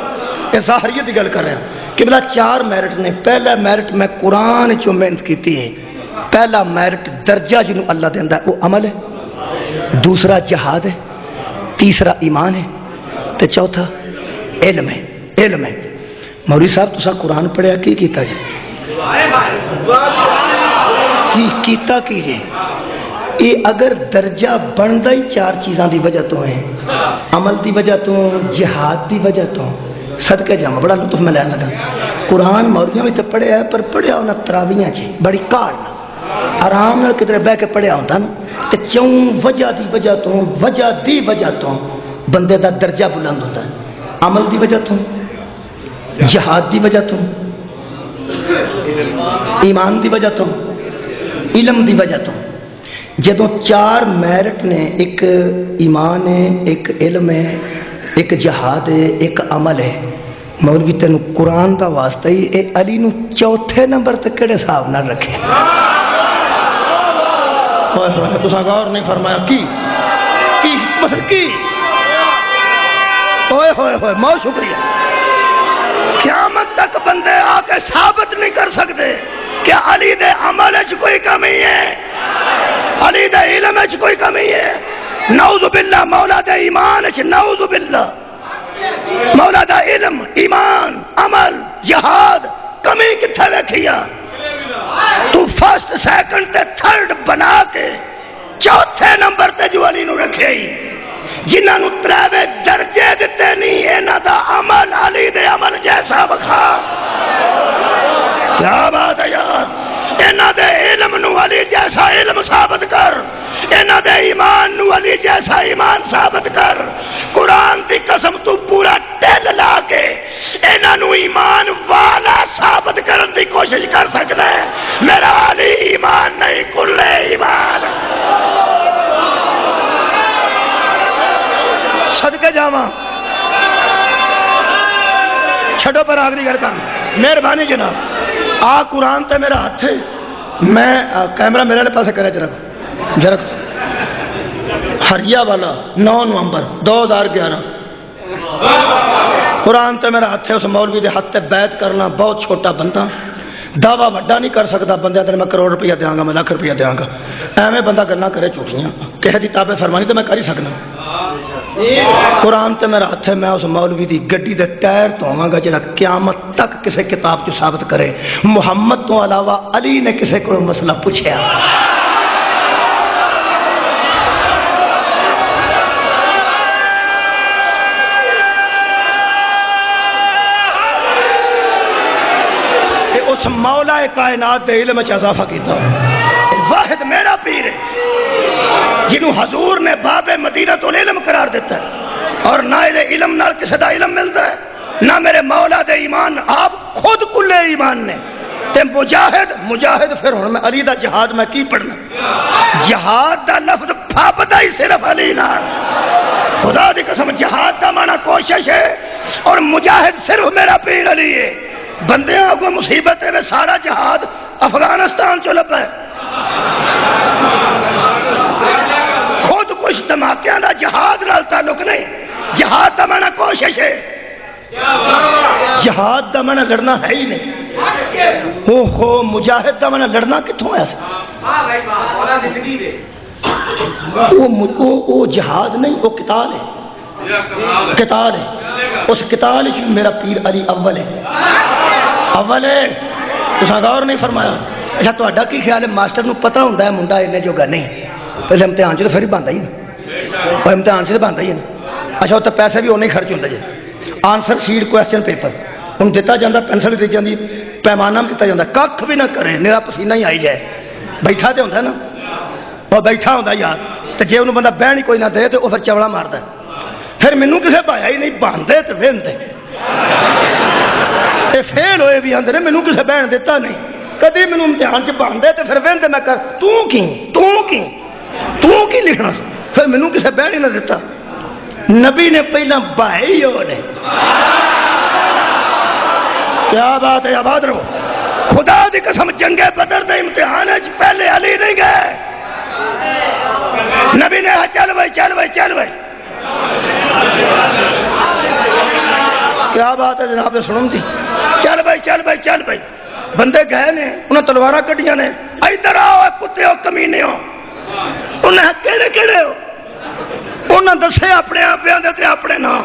یہ ظاہریت کی گل کر رہے ہیں کہ بلا 4 میرٹ نے. پہلا میرٹ میں قرآن چو محنت کیتی ہے. پہلا میرٹ درجہ جنہوں اللہ دیندا ہے وہ عمل ہے. دوسرا جہاد ہے. تیسرا ایمان ہے. تے چوتھا علم ہے. علم ہے. مولوی صاحب تسا قرآن پڑھیا کی کیتا جی؟ کی کیتا کی جی؟ یہ اگر درجہ بنتا ہی 4 چیزاں دی وجہ تو ہے. عمل دی وجہ تو، جہاد دی وجہ تو. صدقے جاواں بڑا لطف میں لین لگا. قرآن مولیاں بھی تو پڑھیا ہے پر پڑھیا انہاں تراویحاں چ بڑی کاڑ آرام نال کدھر بہ کے پڑھیا ہوتا نا. تے 4 وجہ دی وجہ تو بندے دا درجہ بلند ہوتا ہے. عمل دی وجہ تو، جہاد دی وجہ تو، ایمان دی وجہ تو، علم دی وجہ تو. جدوں 4 میرٹ نے، ایک ایمان ہے، ایک علم ہے، ایک جہاد ہے، ایک عمل ہے. مولوی تینوں قرآن دا واسطہ ہی اے علی نو 4تھے نمبر تے کیڑے حساب نہ رکھے. تساں غور نہیں فرمایا کی مثلا کی. ہوئے ہوئے ہوئے بہت شکریہ. قیامت تک بندے آ کے ثابت نہیں کر سکتے کہ علی دے عمل وچ کوئی کمی ہے، علی دے علم وچ کوئی کمی ہے. نعوذ باللہ. مولا دے ایمان وچ نعوذ باللہ. مولا دا علم، ایمان، عمل، جہاد کمی کتھے ویکھیا؟ تو فرسٹ سیکنڈ تے تھرڈ بنا کے 4تھے نمبر تے جو علی نو رکھے ہی. جنہاں نو 3 درجے دیتے نہیں انہاں دا عمل علی دے عمل جیسا بکھا. کیا بات ہے یار. انہاں دے علم نو علی جیسا علم ثابت کر. انہاں دے ایمان نو علی جیسا ایمان ثابت کر. قرآن دی قسم تو پورا ٹل لا کے انہاں نو ایمان والا ثابت کرن دی کوشش کر سکدا ہے. میرا علی ایمان نہیں کل ایمان. صدقے جاواں. چھڈو پر آخری گل کر. مہربانی جناب. آ قرآن تے میرا ہاتھ ہے. میں کیمرہ میرے پاس کرے جرک ہریا والا 9 نومبر 2011. قرآن تے میرا ہاتھ ہے. اس مولوی دے ہاتھ تے بیعت کرنا. بہت چھوٹا بندہ، دعویٰ وڈا نہیں کر سکتا. بندے میں کروڑ روپیہ دیاں گا، میں لاکھ روپیہ دیاں گا. ایویں بندہ گلاں کرے جھوٹیاں. کہے دی تابع فرمانی تو میں کر ہی سکنا. قرآن تے میرا ہاتھ ہے. میں اس مولوی دی گڈی دے ٹائر دھواں گا جڑا قیامت تک کسے کتاب چ ثابت کرے محمد تو علاوہ علی نے کسے کو مسئلہ پوچھیا. اس مولا کائنات دے علم چ اضافہ کیتا. واحد میرا پیر ہے جنہوں حضور نے باب مدینہ تو علم قرار دیتا ہے. اور نہ علم نال کسی دا علم ملتا ہے، نہ میرے مولا دے ایمان. آپ خود کلے ایمان نے تے مجاہد پھر ہن میں علی دا جہاد میں کی پڑھنا؟ جہاد دا لفظ پھاپدا ہی صرف علی نال، خدا دی قسم جہاد دا معنی کوشش ہے، اور مجاہد صرف میرا پیر علی ہے۔ بندیاں کو مصیبت ہے سارا جہاد افغانستان چ لبا ہے، خود کچھ دھماکیاں دا جہاد نال تعلق نہیں، جہاد دا معنی کوشش ہے، جہاد دا معنی لڑنا ہے ہی نہیں۔ اوہو مجاہد دا معنی لڑنا کتوں ہے؟ وہ جہاد نہیں، وہ قتال ہے، قتال ہے۔ اس قتال میرا پیر علی اول ہے، اول ہے۔ تساں غور نہیں فرمایا؟ اچھا تہاڈا کی خیال ہے ماسٹر نو پتہ ہوندا ہے منڈا اینے جوگا نہیں؟ پہلے امتحان چ تو پھر ہی بنتا ہی نا، امتحان سے تو بنتا ہی ہے نا۔ اچھا وہ تو پیسے بھی اُنہیں خرچ ہوتا جی، آنسر شیٹ کوشچن پیپر ہوں دتا جاتا، پینسل بھی دی جاتی، پیمانہ بھی دتا جاتا، کھ بھی نہ کرے، میرا پسینہ ہی آئی جائے، بیٹھا تو ہوتا ہے نا، اور بیٹھا ہوتا یار، تو جی انہوں بندہ بہن ہی کوئی نہ دے تو وہ پھر چوڑا مارتا ہے، پھر مینوں کسے پایا ہی نہیں، باندھے تو وہندے فیل ہوئے بھی آدھے مینوں کسے بہن دیتا نہیں، کدی مینوں امتحان سے باندھے تو پھر وہندے میں کر تو کی لکھنا، پھر مینوں کسے بہن ہی نہ دیتا۔ نبی نے پہلا بھائی نے، کیا بات ہے، آباد رہو۔ خدا دی قسم جنگ بدر دے امتحان پہلے علی نہیں گئے، نبی نے چل بھائی چل بھائی چل بھائی، کیا بات ہے جناب سنوں دی، چل بھائی چل بھائی چل بھائی، بندے گئے نے، انہیں تلوار کٹیاں نے، ادھر آؤ کتے ہو کمینے ہو، انہیں کہڑے کہڑے ہو، انہیں دسے اپنے آپ تے اپنے نام،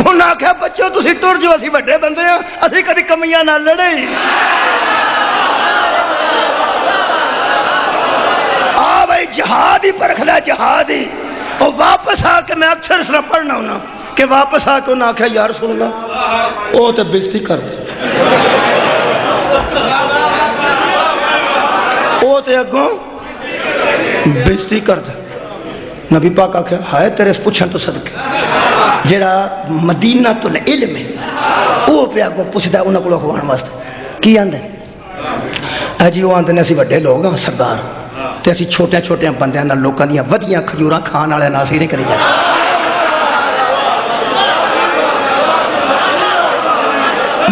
انہیں آخیا بچوں تسی ٹر جو، اسی وڈے بندے ہیں، اسی کبھی کمیاں نہ لڑے، آ بھائی جہاد ہی پرکھ لیا، جہاد ہی۔ اور واپس آ کے میں اکثر اس طرح پڑھنا ہونا کہ واپس آ کے انہیں آخیا یا رسول اللہ وہ تو بےزتی کر دے، وہ تو اگوں بےزتی کر دے۔ نبی پاک آخیا ہائے تیرے پوچھن تو صدقے، جڑا مدینہ تو علم ہے وہ پہ اگوں پوچھتا ہے انہوں کو اخوان واسطے کی آدھے جی، وہ آدھے اسی وڈے لوگ ہاں سردار، تو اسی چھوٹے چھوٹے بندیاں نال لوکاں دیاں ودیاں کھجوراں کھان والے ناسی نہیں کری جاتے۔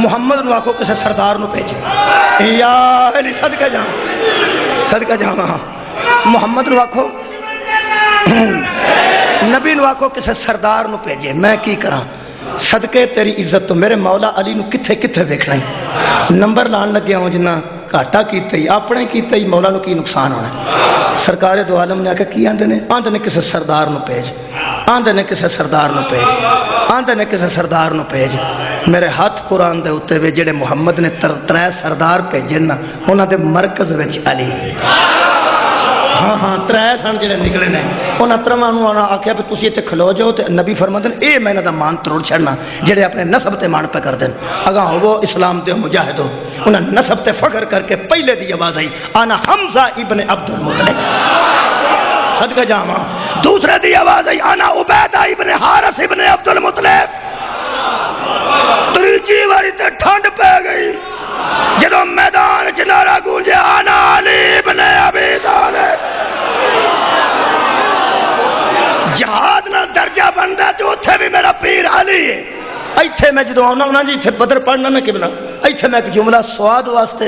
محمد نو آخو کسی سردار نو بھیجے، یا علی صدقہ جاواں، صدقہ جاواں، محمد نو آخو، نبی نو آخو کسی سردار نو بھیجے، میں کی کراں؟ صدقے تیری عزت تو میرے مولا علی نو کتھے کتھے ویکھنا ہی، نمبر لان لگیا ہوں جنہ گھاٹا کیتا ہی اپنے کیتا ہی مولا نو کی نقصان ہونا ہے۔ سرکار دو عالم نے آکھا کی آندے نے کسی سردار نو بھیج، آندے نے کسی سردار نو بھیج، آندے نے کسی سردار نو بھیج۔ میرے ہاتھ قرآن دے اوتے وے جڑے محمد نے ترے سردار بھیجے نا، انہاں دے مرکز وچ علی، ہاں ہاں ترے سن جڑے نکلے نے، انہاں ترواں نو آکھیا کہ تسی ایتھے کھلو جاؤ، تے نبی فرماندے اے میں انہاں دا مان تروڑ چھڑنا جڑے اپنے نسب تے مان پہ کردے، اگاں ہوو اسلام دے مجاہد ہو، انہاں نسب تے فخر کر کے پہلے دی آواز آئی انا حمزہ ابن عبد المطلب، صدقہ جاواں۔ دوسرے دی آواز آئی انا عبیدہ ابن حارث ابن عبد المطلب۔ تیجی واری تے ٹھنڈ پہ گئی جدو میدان چ نعرہ گونجے انا علی ابن ابی طالب۔ جہاد نہ درجہ بنتا تو اتنے بھی میرا پیر علی ہے۔ ایتھے میں جدو آنا ہونا جی اتنے بدر پڑھنا میں کبلا، ایتھے میں ایک جملہ سواد واسطے،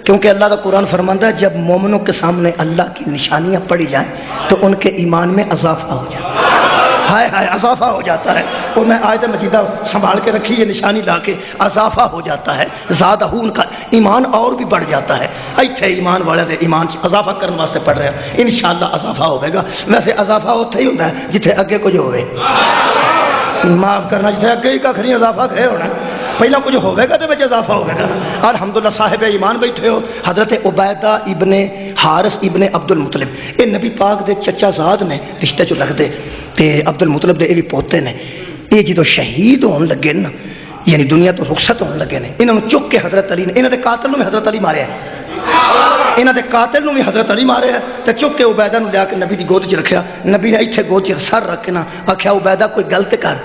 کیونکہ اللہ کا قرآن فرماتا ہے جب مومنوں کے سامنے اللہ کی نشانیاں پڑھی جائیں تو ان کے ایمان میں اضافہ ہو جاتا ہے، ہائے ہائے اضافہ ہو جاتا ہے۔ اور میں آیت مجیدہ سنبھال کے رکھی یہ نشانی لا کے، اضافہ ہو جاتا ہے، زیادہ ان کا ایمان اور بھی بڑھ جاتا ہے۔ ایتھے ایمان والے دے ایمان اضافہ کرنے واسطے پڑھ رہے ہیں، انشاءاللہ اضافہ ہوئے گا۔ ویسے اضافہ ہوتا ہی ہوتا ہے جتھے اگے کچھ ہوئے، معاف کرنا جتھے اگے ہی ککھ نہیں اضافہ کھے ہونا، پہلا کچھ ہوئے گا تو بچ اضافہ ہوئے گا۔ الحمدللہ صاحب ایمان بیٹھے ہو حضرت عبیدہ ابن حارث ابن عبد المطلب، یہ نبی پاک دے چچا زاد نے رشتے چ رکھتے، تے عبد المطلب دے یہ بھی پوتے نے۔ یہ جدو شہید ہون لگے نا، یعنی دنیا تو رخصت ہون لگے نے، انہوں نے چک کے حضرت علی نے، انہوں نے قاتل نو بھی حضرت علی مارے ہے، انہوں نے قاتل نو بھی حضرت علی مارے ہے، تو چک کے عبیدہ نو لیا کے نبی دی گود چ رکھیا، نبی نے ایتھے گود چ سر رکھ کے نا آکھیا عبیدہ کوئی غلط کر،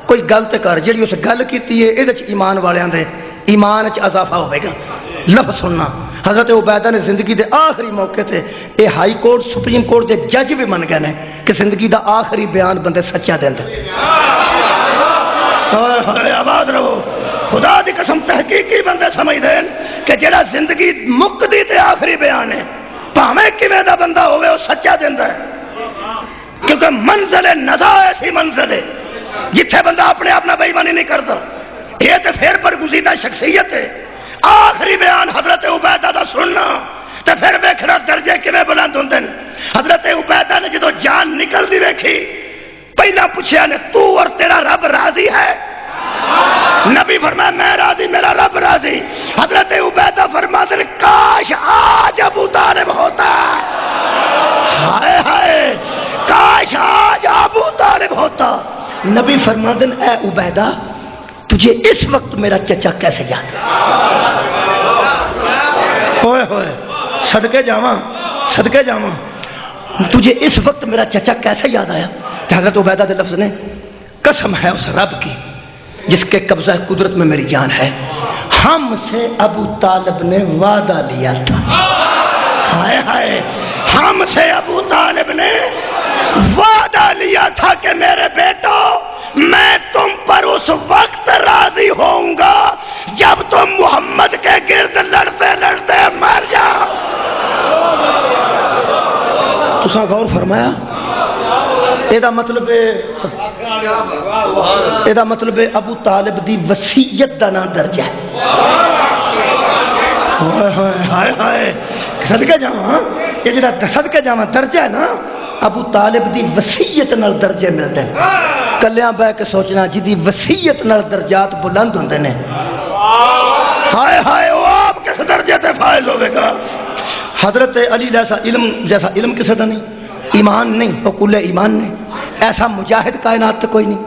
کوئی غلط کر، جڑی اس گل کیتی ہے یہ ایمان والیاں دے ایمان چ اضافہ ہوئے گا۔ لفظ سننا. حضرت عبیدہ نے زندگی دے آخری موقع تے اے ہائی کورٹ سپریم کورٹ دے جج بھی من گئے نے کہ زندگی دا آخری بیان بندے سچا دیندا. آباد رہو. خدا دی قسم تحقیقی بندے سمجھ دین کہ جڑا زندگی مکدی تے آخری بیان ہے بھاویں کیویں دا بندہ ہوئے وہ سچا دیندا ہے. کیونکہ منزل نزا ایسی منزل ہے جتھے بندہ اپنے آپ نہ بے ایمانی نہیں کرتا. یہ تو پھر برگزیدہ شخصیت ہے. آخری بیان حضرت عبیدہ دا سننا تو پھر ویکھنا درجے کیویں بلند ہوندے نے. حضرت عبیدہ نے جدو جان نکلدی ویکھی پہلا پوچھا نے تو اور تیرا رب راضی ہے؟ نبی فرمایا میں راضی میرا رب راضی. حضرت عبیدہ فرماتے ہیں کاش آج ابو طالب ہوتا. ہائے ہائے کاش آج ابو طالب ہوتا. نبی فرماتے ہیں اے عبیدہ تجھے اس وقت میرا چچا کیسے یاد ہے؟ ہوئے ہوئے صدقے جاواں صدقے جاواں تجھے اس وقت میرا چچا کیسے یاد آیا؟ کہ حضرت عبیدہ کے لفظ نے قسم ہے اس رب کی جس کے قبضہ قدرت میں میری جان ہے ہم سے ابو طالب نے وعدہ لیا تھا. ہائے ہائے ہم سے ابو طالب نے وعدہ لیا تھا کہ میرے بیٹو میں تم پر اس وقت راضی ہوؤں گا جب تم محمد کے گرد لڑتے لڑتے مر جاؤ. تساں غور فرمایا یہ مطلب ابو طالب دی وصیت دا نام درج ہے. صدقے جاواں یہ جڑا صدقے جاواں درجہ ہے نا ابو طالب دی وصیت نال درجے ملتے ہیں. کلیاں بہ کے سوچنا جی وصیت نال درجات بلند ہوندے نے. ہائے ہائے وہ آپ کس درجے تے فائز ہوے گا. حضرت علی جیسا علم کسی دا نہیں ایمان نہیں وہ کل ایمان نہیں. ایسا مجاہد کائنات تے کوئی نہیں.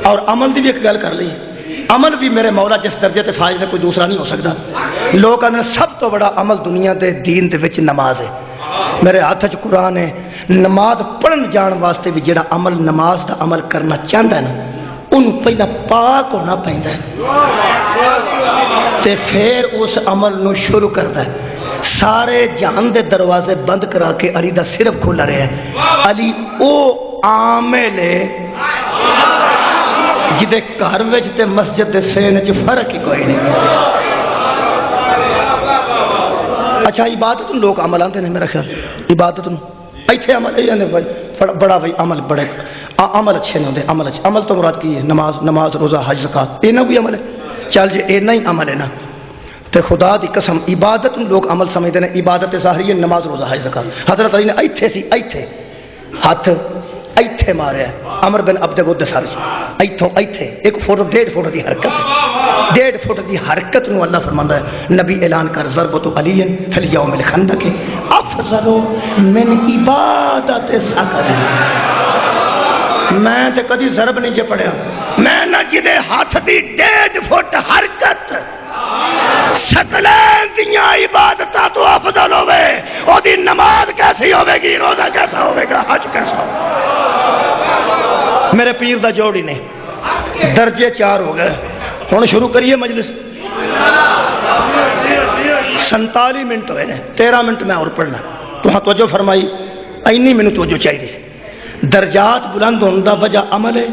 اور عمل دی بھی ایک گل کر لی عمل بھی میرے مولا جس درجے تے فائز نے کوئی دوسرا نہیں ہو سکتا. لوگ کہتے ہیں سب تو بڑا عمل دنیا دے دین دے وچ نماز ہے. میرے ہاتھ چ قرآن ہے. نماز پڑھن جان واسطے بھی جڑا عمل نماز دا عمل کرنا چاہتا ہے نا ان پہلا پاک ہونا پہنتا ہے تے پھر اس عمل نو شروع کرتا ہے. سارے جہان دے دروازے بند کرا کے علی دا صرف کھلا رہا ہے. علی او عامل ہے جدے گھر وچ تے مسجد دے سین وچ فرق ہی کوئی نہیں. اچھا عبادت لوگ عمل آتے ہیں میرا خیال عبادت ایتھے عمل بڑا بھائی عمل بڑے عمل اچھے نہیں ہوتے. عمل تو مراد کی ہے نماز روزہ حج زکات یہ بھی عمل ہے. چل جی اینا ہی عمل ہے نا تو خدا دی قسم عبادت لوگ عمل سمجھتے ہیں. عبادت ظاہری ہے نماز روزہ حج زکات. حضرت علی نے ایتھے ہاتھ ایتھے مارے عمر بن عبد ود سر ایتھوں ایتھے 1 فٹ 1.5 فٹ دی حرکت 1.5 فٹ دی حرکت نو اللہ فرماندا ہے نبی اعلان کر ضربۃ علی فی الیوم الخندق افضل من عبادت سکر. میں تے کدی ضرب نہیں جے پڑھیا میں نہ جدے ہاتھ دی 1.5 فٹ حرکت سکلین دیاں عبادتاں تو افضل ہوے او دی نماز کیسی ہوے گی روزہ کیسا ہوے گا حج کیسا ہوگا. میرے پیر دا جوڑ ہی نہیں درجے 4 ہو گئے. ہن شروع کریے مجلس. 47 منٹ ہوئے نے 13 منٹ میں اور پڑھنا تو توجہ فرمائی اینی مینوں توجہ چاہیے. درجات بلند ہونے دا وجہ عمل ہے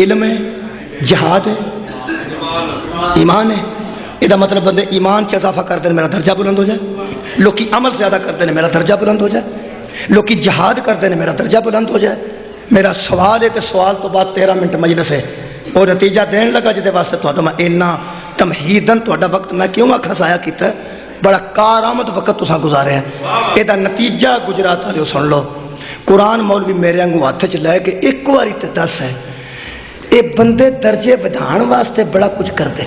علم ہے جہاد ہے ایمان ہے. یہ مطلب بندے ایمان سے اضافہ کرتے ہیں میرا درجہ بلند ہو جائے. لوکی عمل زیادہ کرتے ہیں میرا درجہ بلند ہو جائے. لوکی جہاد کرتے ہیں میرا درجہ بلند ہو جائے. میرا سوال ہے کہ سوال تو بعد 13 منٹ مجلس ہے اور نتیجہ دین لگا جہد واسطے تو میں اینا تمہیدن تو وقت میں کیوں آخر ضائع کیتا ہے. بڑا کارآمد وقت تساں گزارے ہیں. یہ نتیجہ گجرات والے سن لو. قرآن مولوی میرے انگوں ہاتھ چ لے کے ایک باری تے 10 ہے یہ بندے درجے ودھان واسطے بڑا کچھ کرتے.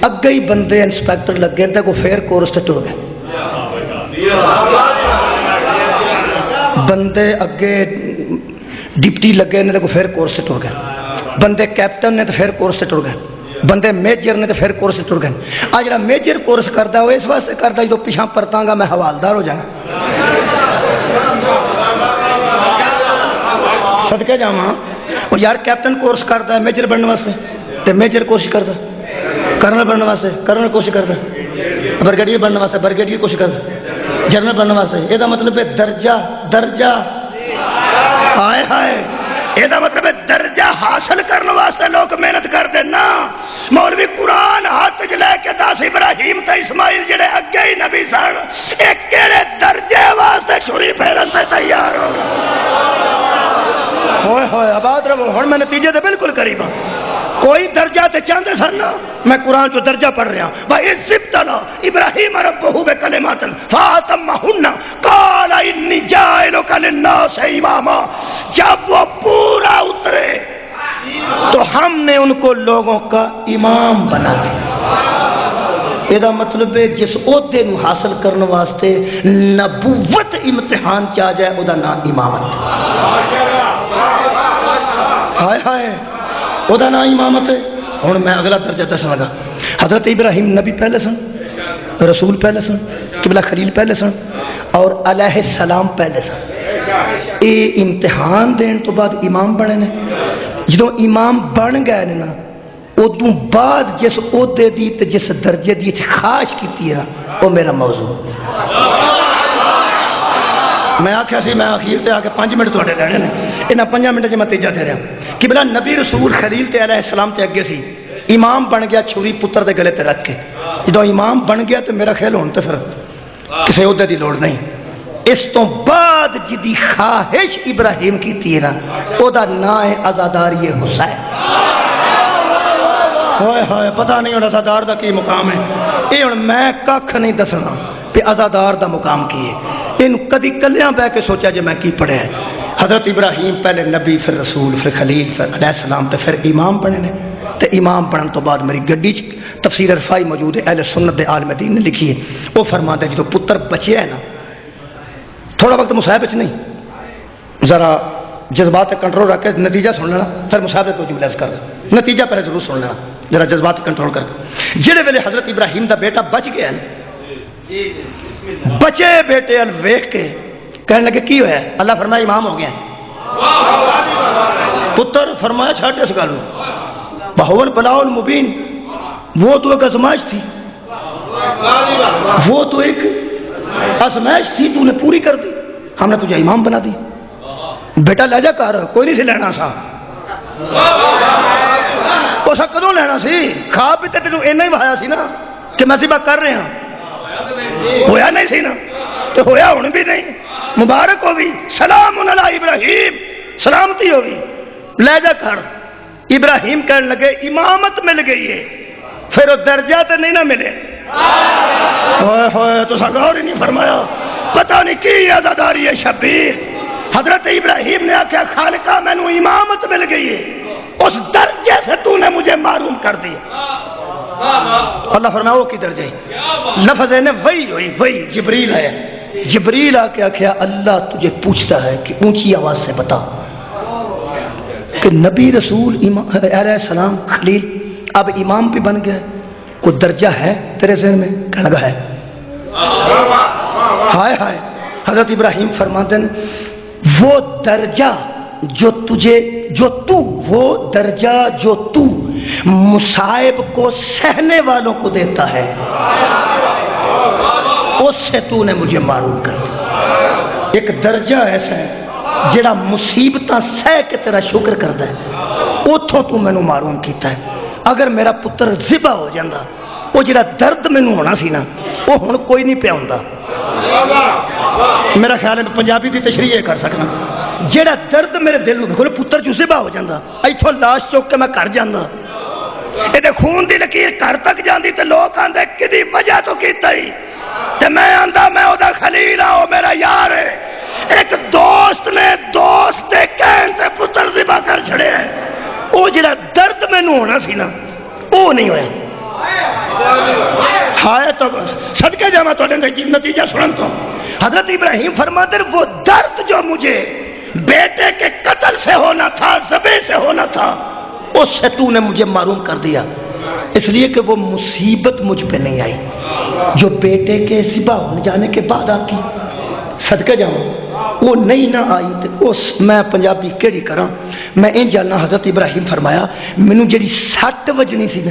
اگے ہی بندے انسپیکٹر لگے تے کو فیر کورس تے ٹر گئے. بندے اگے ڈپٹی لگے نے تے کو فیر کورس تے ٹر گئے. بندے کیپٹن نے تے فیر کورس تے ٹر گئے. بندے میجر نے تے پھر کورس تے ٹر گئے. آ جڑا میجر کورس کرتا ہے وہ اس واسطے کرتا ہے جو پیچھا پرتاں گا میں حوالدار ہو جاؤں. صدقے جاواں اور یار کیپٹن کورس کرتا ہے میجر بننے واسطے تے میجر کوشش کرتا کرنل بننے واسطے کرنل کوشش کرتا، برگیڈیئر بننے واسطے برگیڈیئر کوشش کرتا، جنرل بننے واسطے یہ مطلب ہے درجہ درجہ ہائے ہائے یہ مطلب ہے درجہ حاصل کرنے واسطے لوگ محنت کرتے نا۔ مولوی قرآن ہاتھ چ لے کے دس ابراہیم تے اسماعیل جڑے اگے ہی نبی سن ایک کہڑے درجے واسطے چھری پھیرن تے تیار ہو ہوئے ہوئے آباد رہو۔ ہن میں نتیجے دے بالکل قریب ہوں۔ کوئی درجہ تے چاہتے سن نا، میں قرآن جو درجہ پڑھ رہا ہوں وَإِذِ ابْتَلَىٰ إِبْرَاهِيمَ رَبُّهُ بِكَلِمَاتٍ فَأَتَمَّهُنَّ قَالَ إِنِّي جَاعِلُكَ لِلنَّاسِ إِمَامًا۔ جب وہ پورا اترے تو ہم نے ان کو لوگوں کا امام بنا دیا۔ یہ مطلب ہے جس عہدے نو حاصل کرنے واسطے نبوت امتحان چ آ جائے وہ نام امامت۔ ہائے ہائے وہ نام امامت ہے۔ ہوں میں اگلا درجہ دسن لگا۔ حضرت ابراہیم نبی پہلے سن، رسول پہلے سن، قبلہ خلیل پہلے سن اور علیہ السلام پہلے سن۔ یہ امتحان دین تو بعد امام بنے نے۔ جدو امام بن گئے نا ادو بعد جس عہدے دی تے جس درجے دی خواہش کی ہے وہ میرا موضوع۔ میں آخیا سی میں اخیر تے آ کے 5 منٹ تواڈے لینے نے، انہاں 5 منٹ میں تیجا دے رہا قبلہ نبی رسول خلیل تے علیہ السلام تے اگے سی، امام بن گیا چھری پتر دے گلے تے رکھ کے۔ جدو امام بن گیا تو میرا خیال ہون تے پھر کسی عہدے دی لوڑ نہیں۔ اس تو بعد جدی خواہش ابراہیم کی تھی نا او دا نام ہے عزاداری حسین۔ ہوئے ہوئے پتہ نہیں ہوں عزادار دا کی مقام ہے۔ یہ ہوں میں کھ نہیں دسنا کہ عزادار دا مقام کی ہے۔ ان کدی کلیاں بہ کے سوچا جے میں کی پڑھے ہے۔ حضرت ابراہیم پہلے نبی پھر رسول پھر خلیل پھر علیہ السلام تے پھر امام بنے نے۔ تے امام بنن تو بعد میری گڈی تفسیر رفاعی موجود ہے، اہل سنت دے عالم دین نے لکھی ہے۔ وہ فرماتا ہے جدو پتر بچیا ہے نا تھوڑا وقت مصاحبے چ نہیں، ذرا جذبات کنٹرول رکھ کے نتیجہ سن لینا، پھر مصاحبے کو جملہ کر نتیجہ پہلے ضرور سن لینا، ذرا جذبات کنٹرول کر کے۔ جہے ویلے حضرت ابراہیم دا بیٹا بچ گیا نا، بچے بیٹے ال ویکھ کے کہنے لگے کی ہوا ہے؟ اللہ فرمایا امام ہو گیا ہے۔ پتر فرمایا چھاٹ اس گل بہول بلاء المبین، وہ تو ایک آزمائش تھی، وہ تو ایک آزمائش تھی، تو نے پوری کر دی، ہم نے تجھے امام بنا دی۔ بیٹا لے جا کر کوئی نہیں سی لینا سا، وہ سا کدوں لینا سی؟ کھا پیتے تینوں اینا ہی بہایا سی نا کہ میں ذبح کر رہے ہیں، ہویا نہیں سی نا تو ہویا ہوں بھی نہیں۔ مبارک ہوگی، سلام علی ابراہیم، سلامتی ہوگی، لے جا کر۔ ابراہیم کہنے لگے امامت مل گئی ہے، پھر وہ درجہ تو نہیں نہ ملے۔ ہوئے ہوئے تو غور ہی نہیں فرمایا، پتہ نہیں کی عزاداری ہے شبیر۔ حضرت ابراہیم نے آخیا خالقہ میں نے امامت مل گئی ہے، اس درجے سے تو نے مجھے معروم کر دیا۔ اللہ فرمایا وہ کی درجے؟ لفظ ہے نا وہی ہوئی، وہی جبریل ہے۔ جبریل آ کے آخیا اللہ تجھے پوچھتا ہے کہ اونچی آواز سے بتا کہ نبی رسول علیہ السلام خلیل اب امام بھی بن گیا، کوئی درجہ ہے تیرے ذہن میں؟ کہنے لگا ہے۔ ہائے ہائے حضرت ابراہیم فرماتے ہیں وہ درجہ جو تجھے وہ درجہ جو تو مصائب کو سہنے والوں کو دیتا ہے اس سے تو نے مجھے معروم کر دیا۔ ایک درجہ ایسا ہے جڑا مصیبتاں سہ کے تیرا شکر کرتا ہے، اتھوں تو میں نے معروم کیتا ہے۔ اگر میرا پتر ذبح ہو جاندہ وہ جڑا درد میں نے ہونا سی نا وہ ہن کوئی نہیں پیا ہوندا۔ میرا خیال ہے پنجابی دی تشریح کر سکنا، جڑا درد میرے دل میں کھولے پتر جو ذبح ہو جاندہ ایتھوں لاش چوک کے میں گھر جاندہ، یہ خون دی لکیر گھر تک جاندی تے لوگ آندے کدی وجہ تو کیتا ہی تے میں آندا میں او دا خلیل ہاں، وہ میرا یار ہے۔ ایک دوست نے دوست دے کہن تے پتر ذبح کر چھڑے ہیں، وہ جڑا درد میں نے ہونا سی نا وہ نہیں ہویا۔ ہائے تو صدقے جاواں تواڈے نتیجہ سنن تو حضرت ابراہیم فرماتے ہیں وہ درد جو مجھے بیٹے کے قتل سے ہونا تھا، ذبح سے ہونا تھا، اس سے تو نے مجھے معروم کر دیا، اس لیے کہ وہ مصیبت مجھ پہ نہیں آئی جو بیٹے کے ذبح ہو جانے کے بعد آتی۔ صدقے جاؤں وہ نہیں نہ آئی تو اس میں پنجابی کیڑی کراں، میں ان جاننا حضرت ابراہیم فرمایا مینوں جڑی سٹ وجنی سی نا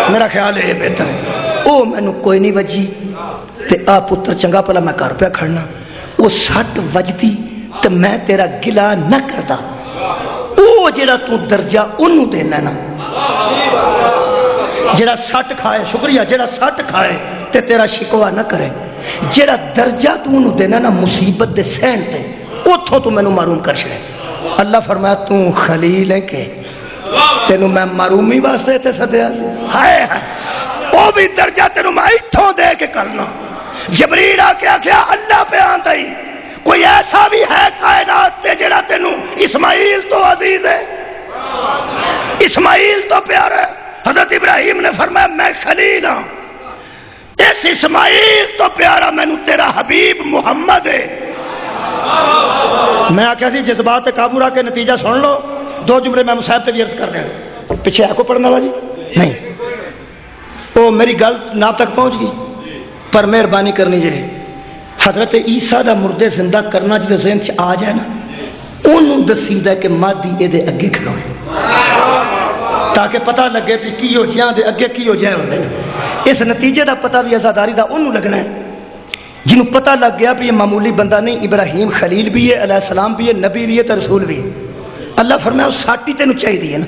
میرا خیال ہے یہ بہتر ہے. وہ مینو کوئی نہیں وجی تے آ پتر چنگا پلا میں گھر پہ کھڑنا. وہ سٹ وجدی تو میں تیرا گلا نہ کرتا. وہ جڑا تو درجہ انہوں دینا نا, جڑا سٹ کھائے, شکریہ, جڑا سٹ کھائے تے تیرا شکوا نہ کرے. جڑا درجہ تو انہوں دینا نا مصیبت دے سہن تے, اتھوں تو مینوں معروم کر چھڑے. اللہ فرمایا تو خلیل ہے کہ تینوں میں معرومی واسطے تے سدیا. ہائے ہائے, وہ بھی درجہ تینوں میں اتھوں دے کے کرنا. جبریل آ کے آخیا اللہ پہ آندا ہی کوئی ایسا بھی ہے کائنات سے جڑا تینوں اسماعیل تو عزیز ہے, اسماعیل تو پیارا ہے. حضرت ابراہیم نے فرمایا میں خلیل ہوں, اس اسماعیل تو پیارا مینوں تیرا حبیب محمد ہے. میں آخیا سی جذبات قابو رکھ کے نتیجہ سن لو. 2 جملے میں مصاحب تے بھی عرض کر دیا. پیچھے ہے کو پڑھنا والا جی نہیں, وہ میری گل ناب تک پہنچ گئی. پر مہربانی کرنی جائے حضرت عیسیٰ دا مردے زندہ کرنا جی ذہن چ آ جائے نا, انہوں دسیدہ کہ مادی یہ دے اگے کھڑوئے تاکہ پتہ لگے کہ کی ہو جائیں دے اگے کی ہو جائے ہوندے. اس نتیجے دا پتہ بھی عزاداری دا انہوں لگنا ہے جنہوں پتہ لگ گیا بھی یہ معمولی بندہ نہیں, ابراہیم خلیل بھی ہے, علیہ السلام بھی ہے, نبی بھی ہے, تے رسول بھی ہے. اللہ فرمایا وہ ساٹی تینوں چاہیے نا,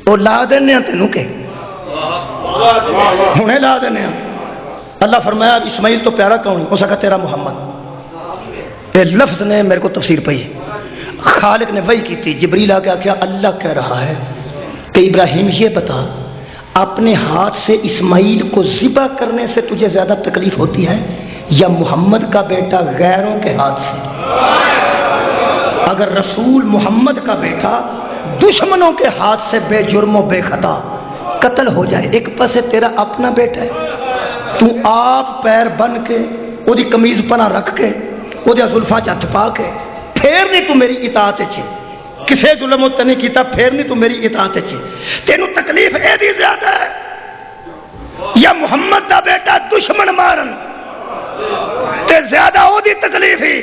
وہ لا دینے ہیں تینوں کے ہنے لا دینے ہیں. اللہ فرمایا اسماعیل تو پیارا کون ہو سکا تیرا محمد. یہ لفظ نے میرے کو تفسیر پئی, خالق نے وحی کی تھی. جبریل آ کے آخیا اللہ کہہ رہا ہے کہ ابراہیم یہ بتا اپنے ہاتھ سے اسماعیل کو ذبح کرنے سے تجھے زیادہ تکلیف ہوتی ہے یا محمد کا بیٹا غیروں کے ہاتھ سے؟ اگر رسول محمد کا بیٹا دشمنوں کے ہاتھ سے بے جرم و بے خطا قتل ہو جائے, ایک پاسے تیرا اپنا بیٹا ہے, تو آپ پیر بن کے وہ دی کمیز پنا رکھ کے وہ دے زلفا چ ہتھ پا کے پھر نہیں تو میری اطاعت چ کسے ظلم و نہیں کیتا, پھر نہیں تو میری اطاعت چ تینوں تکلیف اے دی زیادہ ہے یا محمد دا بیٹا دشمن مارن تے زیادہ وہ دی تکلیف ہی.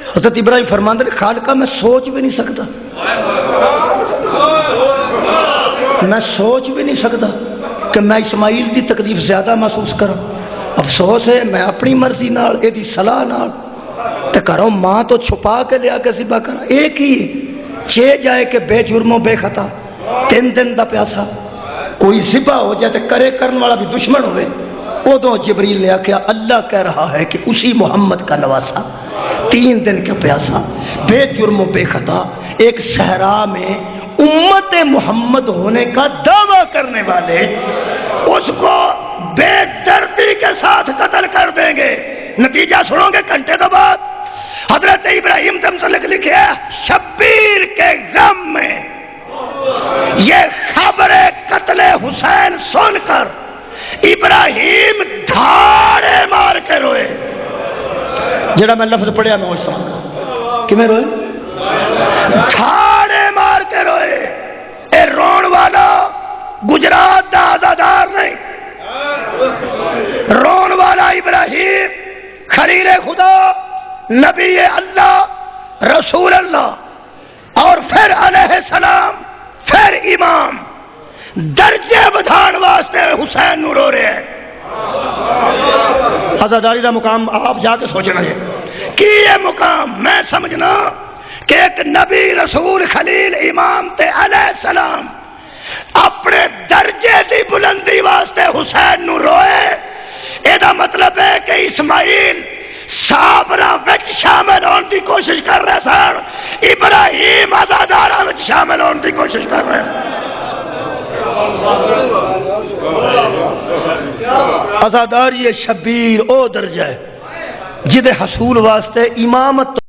حضرت ابراہیم فرماندے خالقہ میں سوچ بھی نہیں سکتا, میں سوچ بھی نہیں سکتا کہ میں اسماعیل دی تکلیف زیادہ محسوس کروں. افسوس ہے میں اپنی مرضی نال اے دی صلاح نال تے کروں ماں تو چھپا کے لیا کے ذبح کرا. ایک ہی چے جائے کہ بے جرم و بے خطا 3 دن دا پیاسا کوئی ذبح ہو جائے تے کرے کرن والا بھی دشمن ہوئے. ادو جبریل نے آخیا اللہ کہہ رہا ہے کہ اسی محمد کا نواسا 3 دن کا پیاسا بے جرم و بے خطا ایک صحرا میں امت محمد ہونے کا دعویٰ کرنے والے اس کو بے دردی کے ساتھ قتل کر دیں گے. نتیجہ سنو گے گھنٹے کے بعد. حضرت ابراہیم تمسلک لکھے شبیر کے غم میں یہ خبر قتل حسین سن کر ابراہیم دھاڑے مار کے روئے. جڑا میں لفظ پڑھیا میں اس کہ میں روئے, دھاڑے مار کے روئے. اے رون والا گجرات دا آزادار نہیں, رون والا ابراہیم خلیل خدا, نبی اللہ, رسول اللہ اور پھر علیہ السلام, پھر امام, درجے بدھان واسطے حسین نو رو رہے ہیں. عزاداری دا مقام آپ جا کے سوچنا ہے کہ یہ مقام میں سمجھنا کہ ایک نبی رسول خلیل امام تے علیہ السلام اپنے درجے دی بلندی واسطے حسین نو روئے. یہ مطلب ہے کہ اسماعیل صابرہ وچ شامل ہونے کی کوشش کر رہے سن, ابراہیم عزادارہ وچ شامل ہونے کی کوشش کر رہے ہیں. عزاداری شبیر او درجہ ہے جدے حصول واسطے امامت